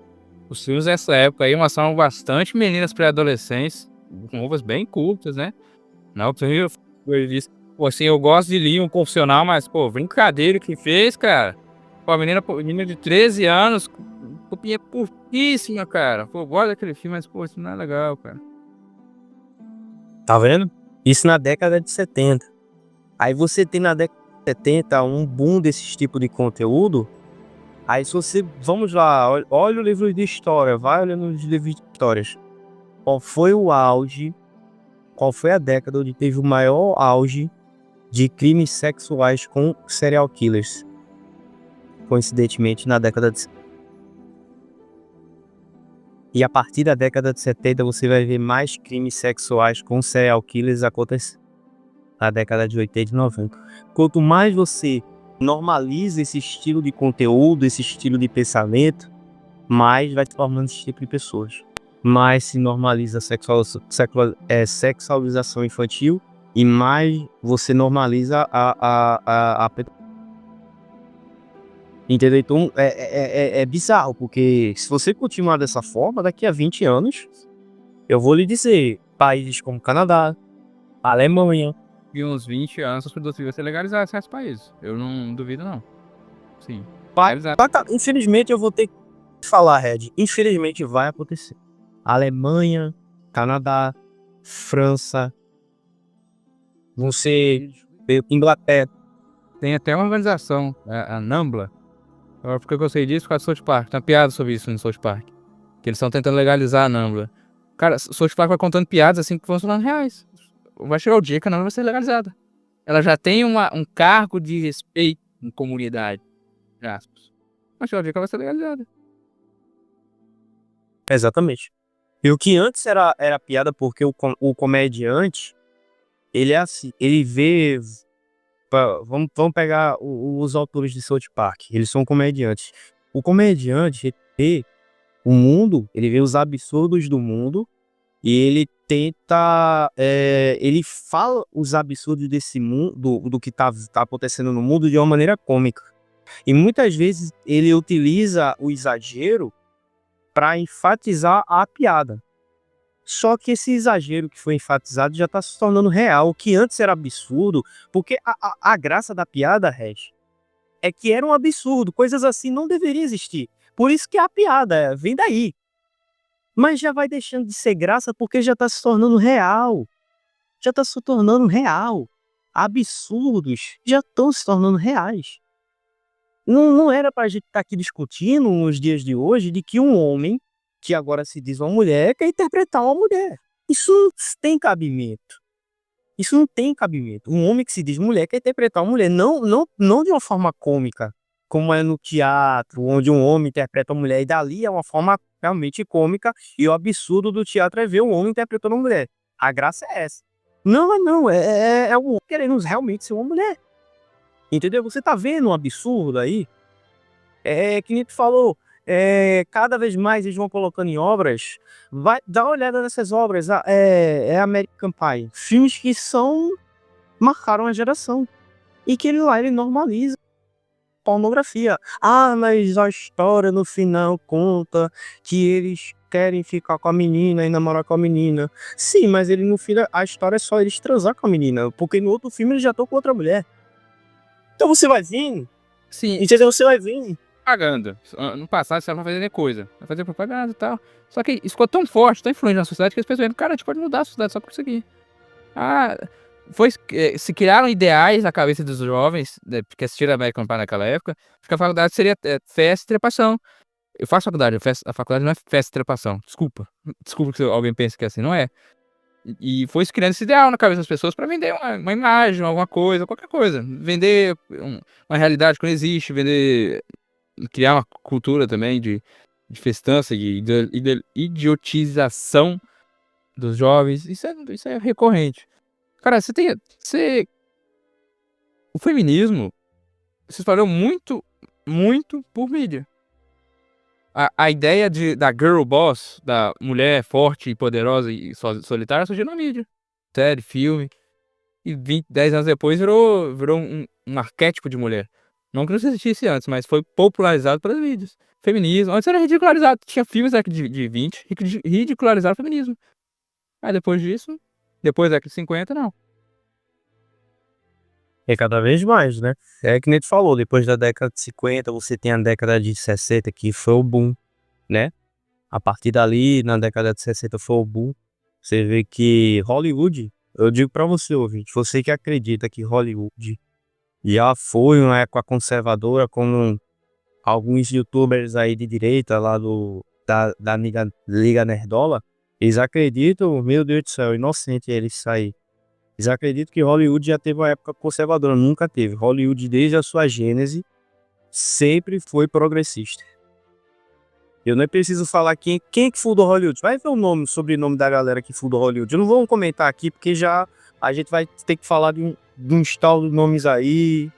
os filmes dessa época aí mostravam bastante meninas pré-adolescentes, com roupas bem curtas, né? Não, eu disse, pô, assim, eu gosto de Leon, Confessional, mas, pô, brincadeira que fez, cara. Pô, a menina de 13 anos, roupinha curtíssima, cara. Pô, gosto daquele filme, mas, pô, isso não é legal, cara. Tá vendo? Isso na década de 70. Aí você tem na década de 70 um boom desse tipo de conteúdo. Aí se você, vamos lá, olha o livro de história, vai olhando os livros de histórias. Qual foi o auge? Qual foi a década onde teve o maior auge de crimes sexuais com serial killers? Coincidentemente, na década de 70. E a partir da década de 70, você vai ver mais crimes sexuais com serial killers acontecer na década de 80 e 90. Quanto mais você normaliza esse estilo de conteúdo, esse estilo de pensamento, mais vai se formando esse tipo de pessoas. Mais se normaliza a sexualização infantil e mais você normaliza a entendeu? Então é bizarro, porque se você continuar dessa forma, daqui a 20 anos, eu vou lhe dizer, países como Canadá, Alemanha... E uns 20 anos, os produtos vão ser legalizados em certos países. Eu não duvido, não. Sim. Infelizmente, eu vou ter que falar, Red. Infelizmente, vai acontecer. Alemanha, Canadá, França, você vê Inglaterra. Tem até uma organização, a NAMBLA. Agora, por que eu sei disso? Por causa do South Park. Tem uma piada sobre isso no South Park. Que eles estão tentando legalizar a NAMBLA. Cara, o South Park vai contando piadas assim que vão se tornando reais. Vai chegar o dia que a NAMBLA vai ser legalizada. Ela já tem um cargo de respeito em comunidade. Entre aspas. Vai chegar o dia que ela vai ser legalizada. Exatamente. E o que antes era piada, porque o comediante, ele é assim, ele vê. Vamos pegar os autores de South Park, eles são comediantes. O comediante ele vê o mundo, ele vê os absurdos do mundo e ele tenta. Ele fala os absurdos desse mundo, do que tá acontecendo no mundo de uma maneira cômica. E muitas vezes ele utiliza o exagero para enfatizar a piada. Só que esse exagero que foi enfatizado já está se tornando real, o que antes era absurdo, porque a graça da piada, Regis, é que era um absurdo, coisas assim não deveriam existir. Por isso que a piada vem daí. Mas já vai deixando de ser graça porque já está se tornando real. Já está se tornando real. Absurdos já estão se tornando reais. Não era pra gente estar aqui discutindo nos dias de hoje de que um homem, que agora se diz uma mulher, quer interpretar uma mulher. Isso não tem cabimento. Isso não tem cabimento. Um homem que se diz mulher quer interpretar uma mulher, não de uma forma cômica, como é no teatro, onde um homem interpreta uma mulher, e dali é uma forma realmente cômica, e o absurdo do teatro é ver um homem interpretando uma mulher. A graça é essa. Não, é um homem querendo realmente ser uma mulher. Entendeu? Você tá vendo um absurdo aí? Que nem tu falou, cada vez mais eles vão colocando em obras. Vai dar uma olhada nessas obras. American Pie. Filmes que marcaram a geração. E que ele normaliza pornografia. Ah, mas a história no final conta que eles querem ficar com a menina e namorar com a menina. Sim, mas ele no final, a história é só eles transar com a menina. Porque no outro filme eles já estão com outra mulher. Então você vai vir, Sim, entendeu? Você vai vir. propaganda. No passado, você vai fazer coisa. Vai fazer propaganda e tal. Só que isso ficou tão forte, tão influente na sociedade, que as pessoas dizem, cara, a gente pode mudar a sociedade só por isso aqui. Se criaram ideais na cabeça dos jovens, né, que assistiram American Pie naquela época, que a faculdade seria festa e trepação. Eu faço faculdade, a faculdade não é festa e trepação. Desculpa que alguém pense que é assim, não é. E foi se criando esse ideal na cabeça das pessoas pra vender uma imagem, alguma coisa, qualquer coisa. Vender uma realidade que não existe, criar uma cultura também de festança, de idiotização dos jovens. Isso é recorrente. Cara, o feminismo se espalhou muito, muito por mídia. A ideia da girl boss, da mulher forte e poderosa e solitária, surgiu na mídia. Série, filme. E 10 anos depois virou um arquétipo de mulher. Não que não existisse antes, mas foi popularizado pelas mídias. Feminismo. Antes era ridicularizado. Tinha filmes da década de 20 que ridicularizaram o feminismo. Aí depois disso, depois da década de 50, não. É cada vez mais, né? É que nem tu falou, depois da década de 50, você tem a década de 60, que foi o boom, né? A partir dali, na década de 60 foi o boom. Você vê que Hollywood, eu digo pra você, ouvinte, você que acredita que Hollywood já foi uma época conservadora, como alguns youtubers aí de direita, lá da Liga Nerdola, eles acreditam, meu Deus do céu, inocente eles sair. Eles acreditam que Hollywood já teve uma época conservadora, nunca teve. Hollywood, desde a sua gênese, sempre foi progressista. Eu não preciso falar quem que fundou Hollywood. Vai ver o sobrenome da galera que fundou Hollywood. Eu não vou comentar aqui, porque já a gente vai ter que falar de uns tal de nomes aí.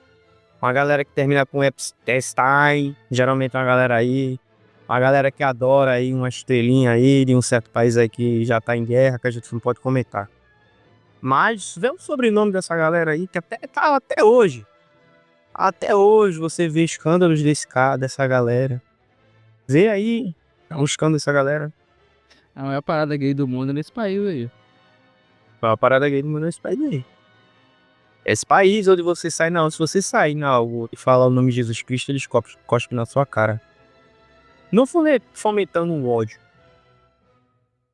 Uma galera que termina com Epstein, geralmente uma galera aí. Uma galera que adora aí uma estrelinha aí de um certo país aí que já tá em guerra, que a gente não pode comentar. Mas vê o sobrenome dessa galera aí, que até hoje. Até hoje você vê escândalos dessa galera. Vê aí os escândalos dessa galera. A maior parada gay do mundo é nesse país aí. É uma parada gay do mundo nesse país aí. Esse país onde você sai, não. Se você sair na rua e falar o nome de Jesus Cristo, eles cospem na sua cara. Não fomentando um ódio.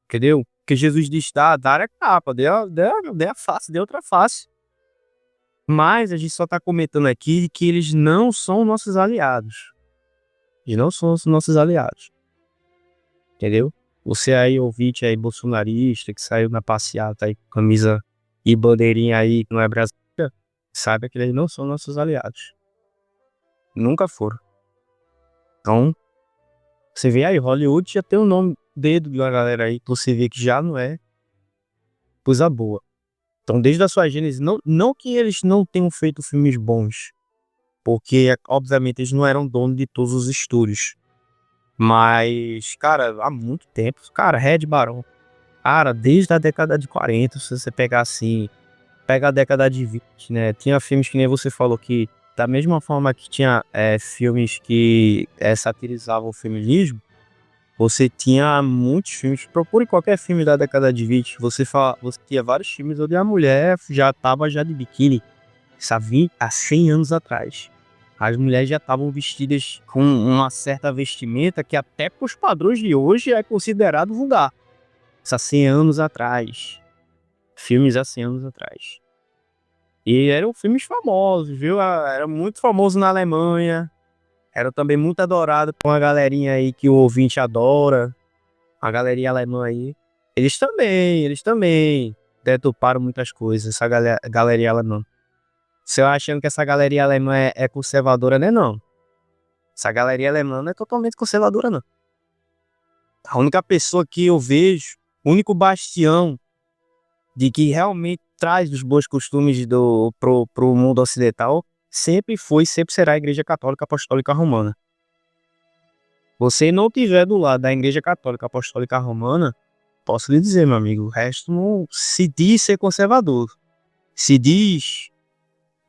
Entendeu? Porque Jesus diz, dar a capa, dê a face, dê outra face. Mas a gente só tá comentando aqui que eles não são nossos aliados. Eles não são os nossos aliados. Entendeu? Você aí, ouvinte aí, bolsonarista, que saiu na passeata aí com camisa e bandeirinha aí, que não é brasileira, saiba que eles não são nossos aliados. Nunca foram. Então, você vê aí, Hollywood já tem um nome, dedo de uma galera aí, que você vê que já não é coisa boa. Então, desde a sua gênese, não que eles não tenham feito filmes bons, porque, obviamente, eles não eram donos de todos os estúdios. Mas, cara, há muito tempo. Cara, Red Barão. Cara, desde a década de 40, se você pegar assim, pega a década de 20, né? Tinha filmes que nem você falou que, da mesma forma que tinha filmes que satirizavam o feminismo, você tinha muitos filmes. Procure qualquer filme da década de 20, você tinha vários filmes onde a mulher já tava já de biquíni, sabe? Há 100 anos atrás. As mulheres já estavam vestidas com uma certa vestimenta que até para os padrões de hoje é considerado vulgar. Isso há 100 anos atrás. Filmes há 100 anos atrás. E eram filmes famosos, viu? Era muito famoso na Alemanha. Era também muito adorado por uma galerinha aí que o ouvinte adora. A galerinha alemã aí. Eles também deturparam muitas coisas, essa galerinha alemã. Você achando que essa galeria alemã é conservadora, né? Não. Essa galeria alemã não é totalmente conservadora, não. A única pessoa que eu vejo, o único bastião de que realmente traz os bons costumes pro mundo ocidental, sempre foi e sempre será a Igreja Católica Apostólica Romana. Você não tiver do lado da Igreja Católica Apostólica Romana, posso lhe dizer, meu amigo, o resto não se diz ser conservador. Se diz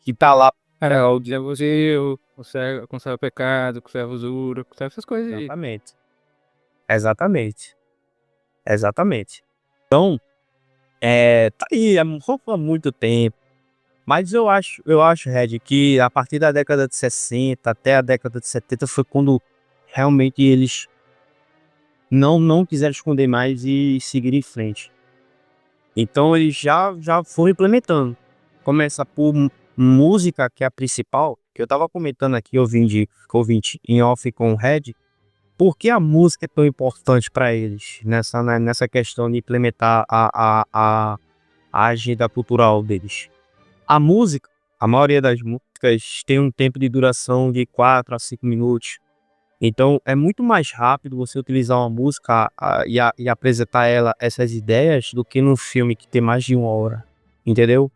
que tá lá. Cara, o diabo conserva o pecado, conserva a usura, conserva essas coisas aí. Exatamente. Então, tá aí, há muito tempo. Mas eu acho, Red, que a partir da década de 60 até a década de 70 foi quando realmente eles não quiseram esconder mais e seguir em frente. Então eles já foram implementando. Começa por música, que é a principal, que eu tava comentando aqui, ouvinte em off com o Red, por que a música é tão importante para eles nessa questão de implementar a agenda cultural deles. A música, a maioria das músicas tem um tempo de duração de 4 a 5 minutos. Então é muito mais rápido você utilizar uma música e apresentar essas ideias do que num filme que tem mais de 1 hora, entendeu?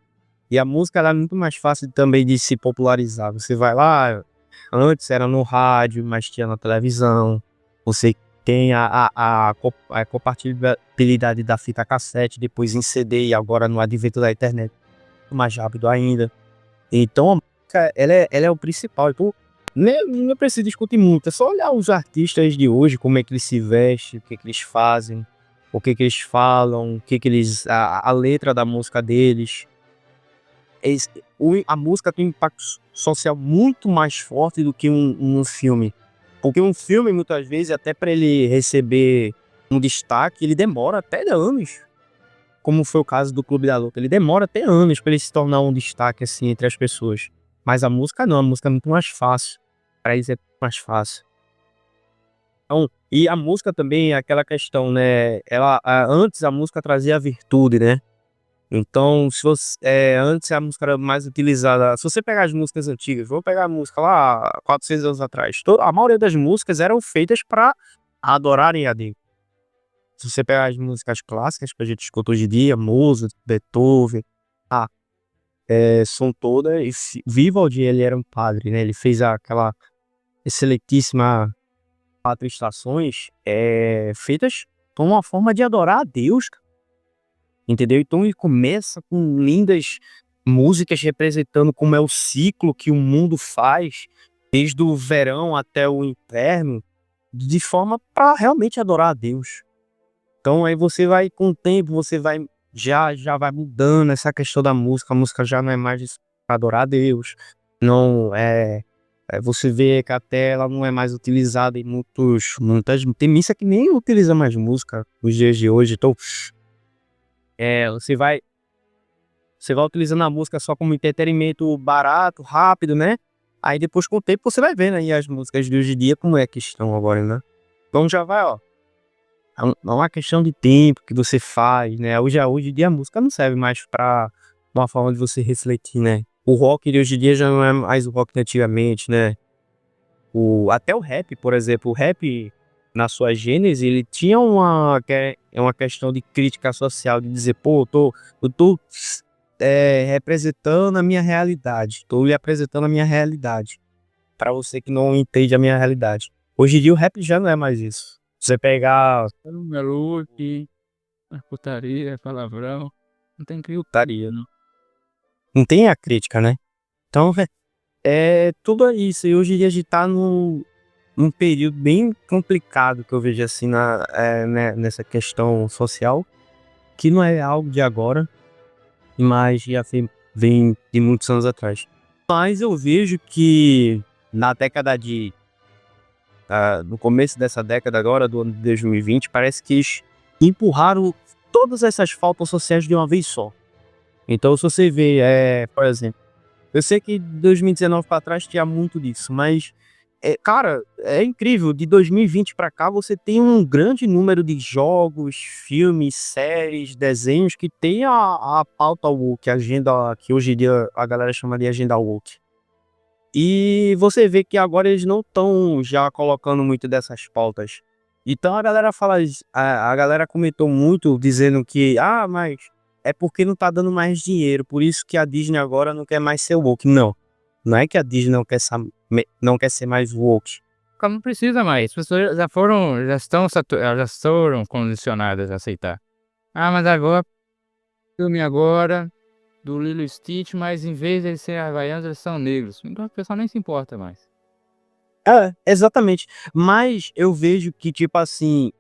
E a música ela é muito mais fácil também de se popularizar. Você vai lá, antes era no rádio, mas tinha na televisão. Você tem a compatibilidade da fita cassete, depois em CD e agora no advento da internet, mais rápido ainda. Então a música ela é o principal. Então, não precisa discutir muito, é só olhar os artistas de hoje, como é que eles se vestem, o que eles fazem, o que eles falam, a letra da música deles. A música tem um impacto social muito mais forte do que um filme. Porque um filme, muitas vezes, até para ele receber um destaque, ele demora até anos. Como foi o caso do Clube da Luta. Ele demora até anos para ele se tornar um destaque assim entre as pessoas. Mas a música não, a música é muito mais fácil. Para eles é muito mais fácil. Então, e a música também é aquela questão, né? Antes a música trazia a virtude, né? Então, se você, antes a música era mais utilizada. Se você pegar as músicas antigas, vou pegar a música lá 4, 6 anos atrás. A maioria das músicas eram feitas para adorarem a Deus. Se você pegar as músicas clássicas que a gente escuta hoje em dia, Mozart, Beethoven, são todas. Vivaldi, ele era um padre, né? Ele fez aquela excelentíssima 4 estações feitas com uma forma de adorar a Deus, entendeu? Então ele começa com lindas músicas representando como é o ciclo que o mundo faz, desde o verão até o inverno, de forma para realmente adorar a Deus. Então aí você vai, com o tempo, você vai já vai mudando essa questão da música. A música já não é mais para adorar a Deus. Não você vê que até ela não é mais utilizada em muitas. Tem missa que nem utiliza mais música nos dias de hoje. Então Você vai utilizando a música só como entretenimento barato, rápido, né? Aí depois com o tempo você vai vendo aí as músicas de hoje em dia como é que estão agora, né? Então já vai, ó. É uma questão de tempo que você faz, né? Hoje em dia a música não serve mais pra uma forma de você refletir, né? O rock de hoje em dia já não é mais o rock de antigamente, né? Até o rap, por exemplo, o rap na sua gênese, ele tinha uma questão de crítica social, de dizer, pô, eu tô representando a minha realidade, tô lhe apresentando a minha realidade, pra você que não entende a minha realidade. Hoje em dia o rap já não é mais isso. Você pegar É look, é putaria, é palavrão. Não tem crio. putaria, não tem a crítica, né? Então, tudo é isso. E hoje em dia a gente tá num período bem complicado que eu vejo assim né, nessa questão social, que não é algo de agora, mas já vem de muitos anos atrás. Mas eu vejo que na década no começo dessa década agora, do ano de 2020, parece que eles empurraram todas essas faltas sociais de uma vez só. Então, se você vê, por exemplo, eu sei que 2019 para trás tinha muito disso, mas, cara, é incrível. De 2020 para cá, você tem um grande número de jogos, filmes, séries, desenhos que tem a pauta woke, a agenda que hoje em dia a galera chama de agenda woke. E você vê que agora eles não estão já colocando muito dessas pautas. Então a galera a galera comentou muito dizendo que, mas é porque não tá dando mais dinheiro, por isso que a Disney agora não quer mais ser woke. Não, não é que a Disney não quer ser mais woke. Como não precisa mais. As pessoas já foram condicionadas a aceitar. Mas agora, filme agora do Lilo e Stitch, mas em vez de eles serem havaianos, eles são negros. Então o pessoal nem se importa mais. Exatamente. Mas eu vejo que, tipo assim,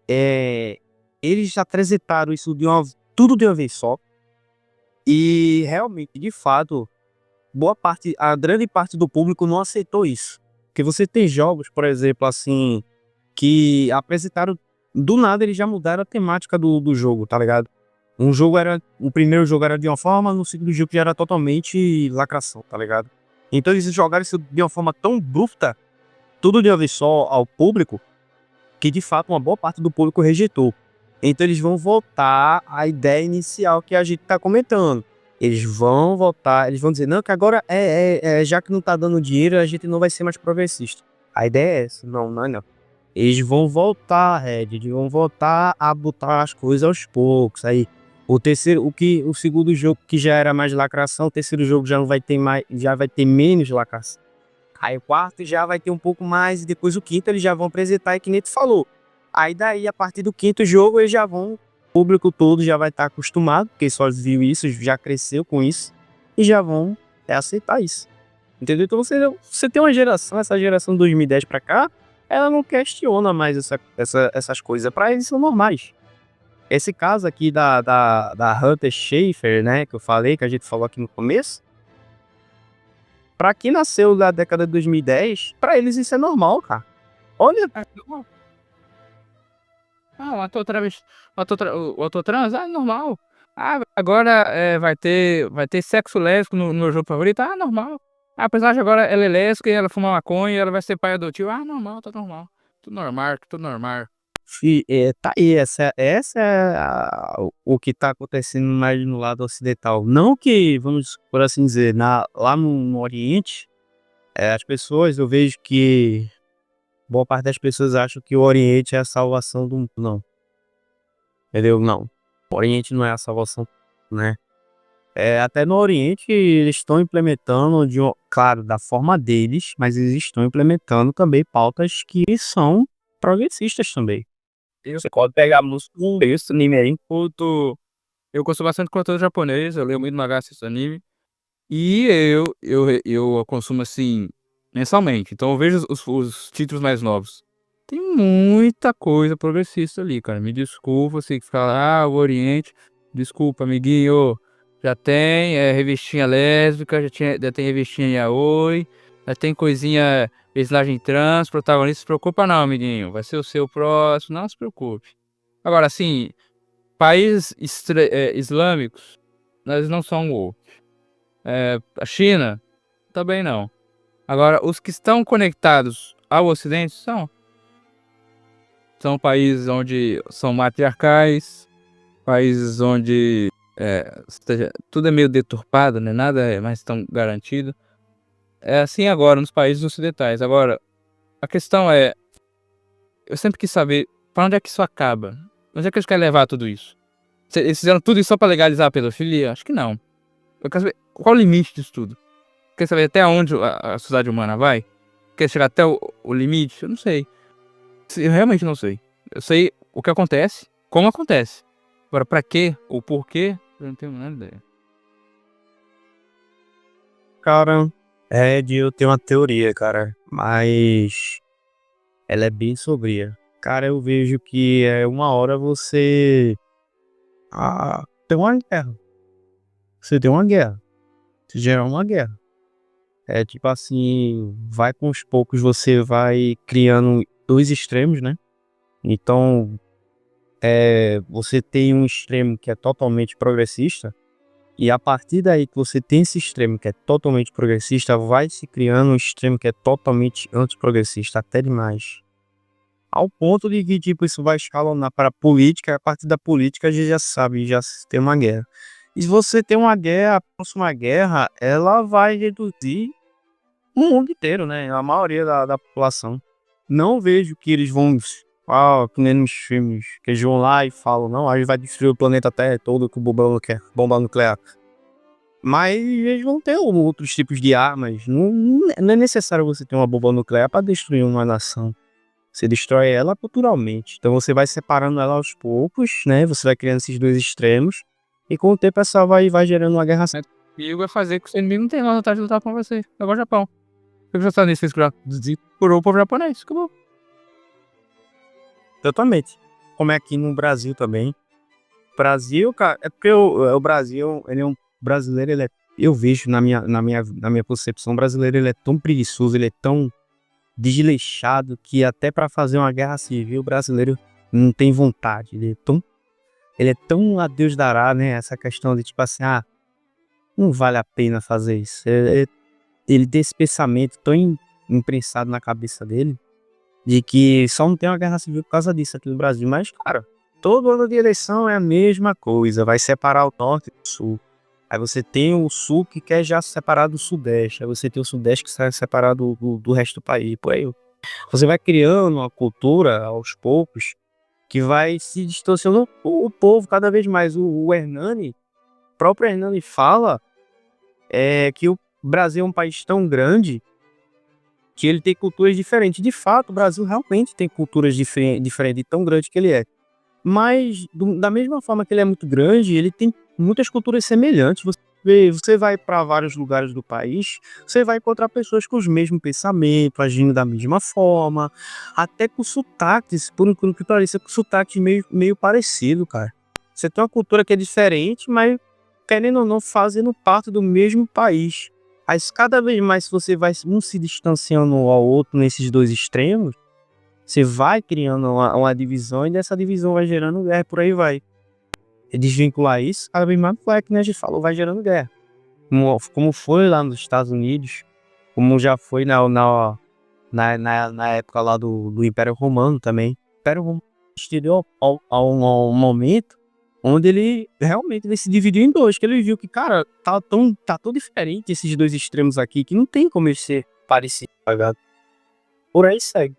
eles já apresentaram isso tudo de uma vez só. E realmente, de fato, a grande parte do público não aceitou isso. Porque você tem jogos, por exemplo, assim, que apresentaram, do nada eles já mudaram a temática do jogo, tá ligado? O primeiro jogo era de uma forma, no segundo jogo já era totalmente lacração, tá ligado? Então eles jogaram isso de uma forma tão bruta, tudo de uma vez só ao público, que de fato uma boa parte do público rejeitou. Então eles vão voltar à ideia inicial que a gente tá comentando. Eles vão voltar, eles vão dizer, não, que agora já que não tá dando dinheiro, a gente não vai ser mais progressista. A ideia é essa, não, não é não. Eles vão voltar, eles vão voltar a botar as coisas aos poucos. Aí o segundo jogo que já era mais lacração, o terceiro jogo já não vai ter mais, já vai ter menos lacração. Aí o quarto já vai ter um pouco mais, e depois o quinto eles já vão apresentar, e que nem tu falou. Aí daí, a partir do quinto jogo, o público todo já vai estar acostumado, porque só viu isso, já cresceu com isso, e já vão aceitar isso. Entendeu? Então você tem uma geração, essa geração de 2010 pra cá, ela não questiona mais essas coisas, pra eles são normais. Esse caso aqui da Hunter Schafer, né, que eu falei, que a gente falou aqui no começo, pra quem nasceu na década de 2010, pra eles isso é normal, cara. Olha, O ator o ator trans, normal. Agora vai ter sexo lésbico no meu jogo favorito, normal. A personagem agora ela é lésbica e ela fuma maconha e ela vai ser pai adotivo, normal, tá normal. Tudo normal, tudo normal. tá aí, essa é o que tá acontecendo mais no lado ocidental. Não que, vamos por assim dizer, lá no Oriente, eu vejo que boa parte das pessoas acham que o Oriente é a salvação do mundo. Não, entendeu? Não, o Oriente não é a salvação, né? Até no Oriente eles estão implementando, claro, da forma deles, mas eles estão implementando também pautas que são progressistas também. Você pode pegar música um texto, anime aí. Eu consumo bastante conteúdo japonês, eu leio muito mangá, assisto anime. E eu consumo assim, mensalmente. Então eu vejo os títulos mais novos. Tem muita coisa progressista ali, cara. Me desculpa, você que fala, o Oriente. Desculpa, amiguinho. Já tem revistinha lésbica, já tem revistinha yaoi, já tem coisinha, personagem trans, protagonista. Se preocupa não, amiguinho. Vai ser o seu próximo, não se preocupe. Agora, assim, países islâmicos, eles não são woke. A China, também não. Agora, os que estão conectados ao Ocidente são países onde são matriarcais, países onde tudo é meio deturpado, né? Nada é mais tão garantido. É assim agora nos países ocidentais. Agora, a questão é, eu sempre quis saber para onde é que isso acaba? Onde é que eles querem levar tudo isso? Eles fizeram tudo isso só para legalizar a pedofilia? Acho que não. Eu quero saber qual o limite disso tudo. Quer saber até onde a sociedade humana vai? Quer chegar até o limite? Eu não sei. Eu realmente não sei. Eu sei o que acontece, como acontece. Agora, pra quê ou porquê, eu não tenho a menor ideia. Cara, eu tenho uma teoria, cara, mas ela é bem sombria. Cara, eu vejo que uma hora você tem uma guerra. Você tem uma guerra. Você gera uma guerra. É tipo assim, vai com os poucos, você vai criando dois extremos, né? Então, você tem um extremo que é totalmente progressista, e a partir daí que você tem esse extremo que é totalmente progressista, vai se criando um extremo que é totalmente antiprogressista, até demais. Ao ponto de que, tipo, isso vai escalonar para a política, e a partir da política a gente já sabe, já se tem uma guerra. E se você tem uma guerra, a próxima guerra, ela vai reduzir o mundo inteiro, né? A maioria da população. Não vejo que eles vão, que nem nos filmes, que eles vão lá e falam, não, a gente vai destruir o planeta Terra todo com bomba nuclear. Mas eles vão ter outros tipos de armas. Não é necessário você ter uma bomba nuclear para destruir uma nação. Você destrói ela culturalmente. Então você vai separando ela aos poucos, né? Você vai criando esses dois extremos. E com o tempo essa vai gerando uma guerra. E eu vou fazer que o seu inimigo não tem mais vontade de lutar com você. É igual o Japão. Porque os Estados Unidos fez curou o povo japonês. Acabou. Totalmente. Como é aqui no Brasil também. Brasil, cara, é porque o Brasil, ele é um brasileiro, eu vejo na minha concepção, o brasileiro ele é tão preguiçoso, ele é tão desleixado que até para fazer uma guerra civil, o brasileiro não tem vontade. Ele é tão a Deus dará, né? Essa questão de tipo assim, não vale a pena fazer isso. Ele tem esse pensamento tão imprensado na cabeça dele, de que só não tem uma guerra civil por causa disso aqui no Brasil. Mas, cara, todo ano de eleição é a mesma coisa, vai separar o norte do sul. Aí você tem o sul que quer já se separar do sudeste, aí você tem o sudeste que quer se separar do resto do país. Por aí, você vai criando uma cultura aos poucos que vai se distorcionando o povo cada vez mais. O próprio Hernani fala que o Brasil é um país tão grande que ele tem culturas diferentes. De fato, o Brasil realmente tem culturas diferentes, tão grande que ele é. Mas, da mesma forma que ele é muito grande, ele tem muitas culturas semelhantes. Você vai para vários lugares do país, você vai encontrar pessoas com os mesmos pensamentos, agindo da mesma forma, até com sotaques, por incrível que pareça, com sotaques meio parecido, cara. Você tem uma cultura que é diferente, mas, querendo ou não, fazendo parte do mesmo país. Mas cada vez mais, se você vai se distanciando um ao outro nesses dois extremos, você vai criando uma divisão, e dessa divisão vai gerando guerra, por aí vai. E desvincular isso, cada vez mais vai, que nem a gente falou, vai gerando guerra. Como foi lá nos Estados Unidos, como já foi na época lá do Império Romano também. O Império Romano estendeu a um momento onde ele realmente se dividiu em dois, que ele viu que, cara, tá tão diferente esses dois extremos aqui, que não tem como eles ser parecidos, tá ligado? Por aí segue.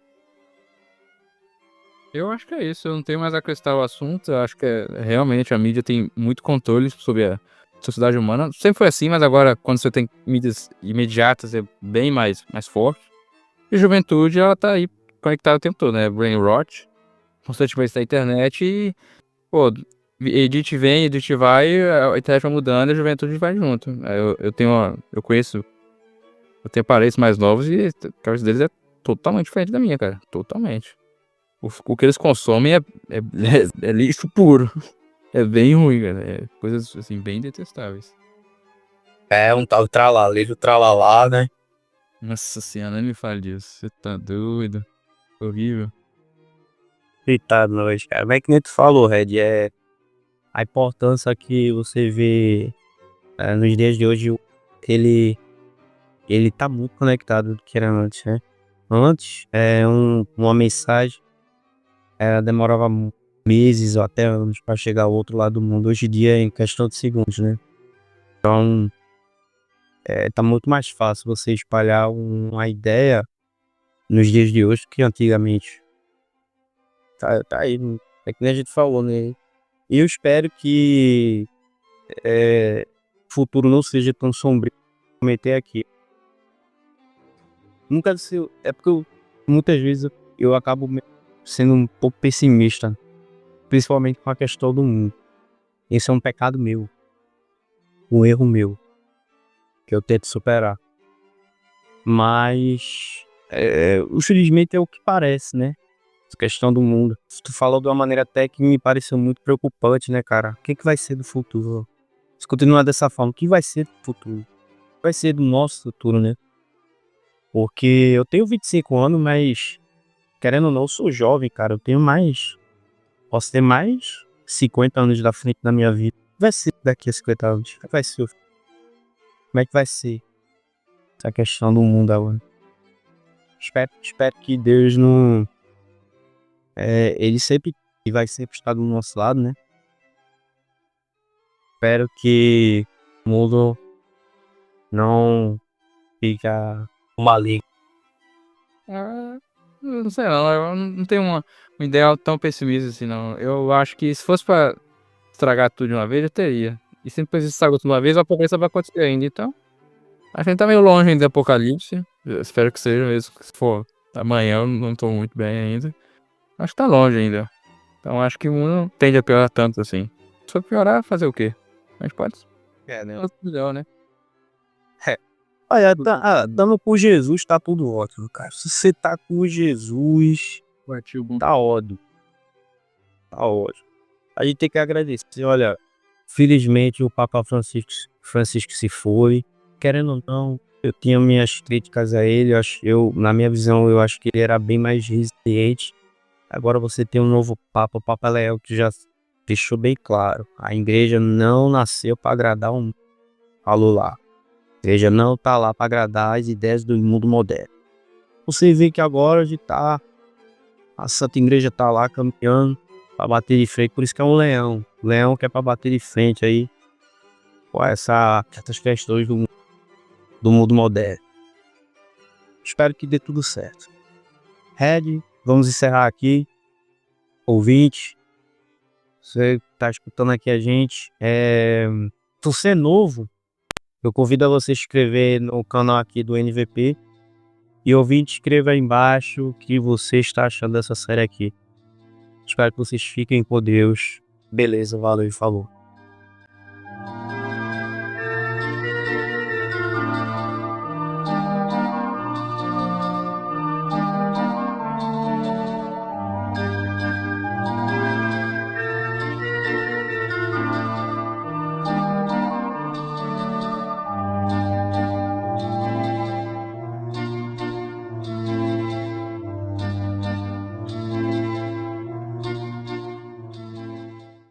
Eu acho que é isso. Eu não tenho mais a acrescentar o assunto. Eu acho que realmente a mídia tem muito controle sobre a sociedade humana. Sempre foi assim, mas agora, quando você tem mídias imediatas, é bem mais forte. E a juventude, ela tá aí conectada o tempo todo, né? Brain rot, constantemente na internet e, pô, edit vem, edit vai, a internet vai mudando e a juventude vai junto. Eu tenho parentes mais novos e a cabeça deles é totalmente diferente da minha, cara. Totalmente. O que eles consomem é lixo puro. É bem ruim, cara. É coisas, assim, bem detestáveis. É um tal tralaleiro, tralalá, né? Nossa senhora, nem me fale disso. Você tá doido. Horrível. Eita, nós, cara. Mas que nem tu falou, Red, a importância que você vê nos dias de hoje, ele, ele tá muito conectado do que era antes, né? Antes, uma mensagem demorava meses ou até anos para chegar ao outro lado do mundo. Hoje em dia é em questão de segundos, né? Então, tá muito mais fácil você espalhar uma ideia nos dias de hoje que antigamente. Tá aí, é que nem a gente falou, né? E eu espero que o futuro não seja tão sombrio como comentei aqui. Nunca se, é porque muitas vezes eu acabo sendo um pouco pessimista, principalmente com a questão do mundo. Esse é um pecado meu, um erro meu, que eu tento superar. Mas, infelizmente é o que parece, né? Essa questão do mundo. Tu falou de uma maneira até que me pareceu muito preocupante, né, cara? O que vai ser do futuro? Se continuar dessa forma, o que vai ser do futuro? O que vai ser do nosso futuro, né? Porque eu tenho 25 anos, mas querendo ou não, eu sou jovem, cara. Eu tenho mais. Posso ter mais 50 anos da frente da minha vida. O que vai ser daqui a 50 anos? Como é que vai ser? Como é que vai ser essa questão do mundo agora? Espero que Deus não. Ele sempre vai sempre estar do nosso lado, né? Espero que o mundo não fica maligno. Ah, eu não sei não, eu não tenho um ideal tão pessimista assim não. Eu acho que se fosse pra estragar tudo de uma vez, eu teria. E se depois estragou tudo de uma vez, o apocalipse vai acontecer ainda, então. A gente tá meio longe ainda do apocalipse. Eu espero que seja mesmo. Se for amanhã, eu não tô muito bem ainda. Acho que tá longe ainda. Então acho que o mundo não tende a piorar tanto assim. Se for piorar, fazer o quê? A gente pode. Né? Outro melhor, né? Olha, dando por Jesus tá tudo ótimo, cara. Se você tá com Jesus, Partiu bom. tá ótimo. Tá ótimo. A gente tem que agradecer. Olha, felizmente o Papa Francisco se foi. Querendo ou não, eu tinha minhas críticas a ele. Na minha visão, eu acho que ele era bem mais resiliente. Agora você tem um novo Papa, o Papa Leão, que já deixou bem claro. A igreja não nasceu para agradar um. Falou lá. A igreja não tá lá para agradar as ideias do mundo moderno. Você vê que agora a Santa Igreja tá lá caminhando para bater de frente, por isso que é um leão. Leão que é para bater de frente aí com essas questões do mundo moderno. Espero que dê tudo certo. Red, vamos encerrar aqui. Ouvinte, você tá escutando aqui a gente. Se você é novo, eu convido a você se inscrever no canal aqui do NVP. E ouvinte, escreva aí embaixo o que você está achando dessa série aqui. Espero que vocês fiquem com Deus. Beleza, valeu e falou.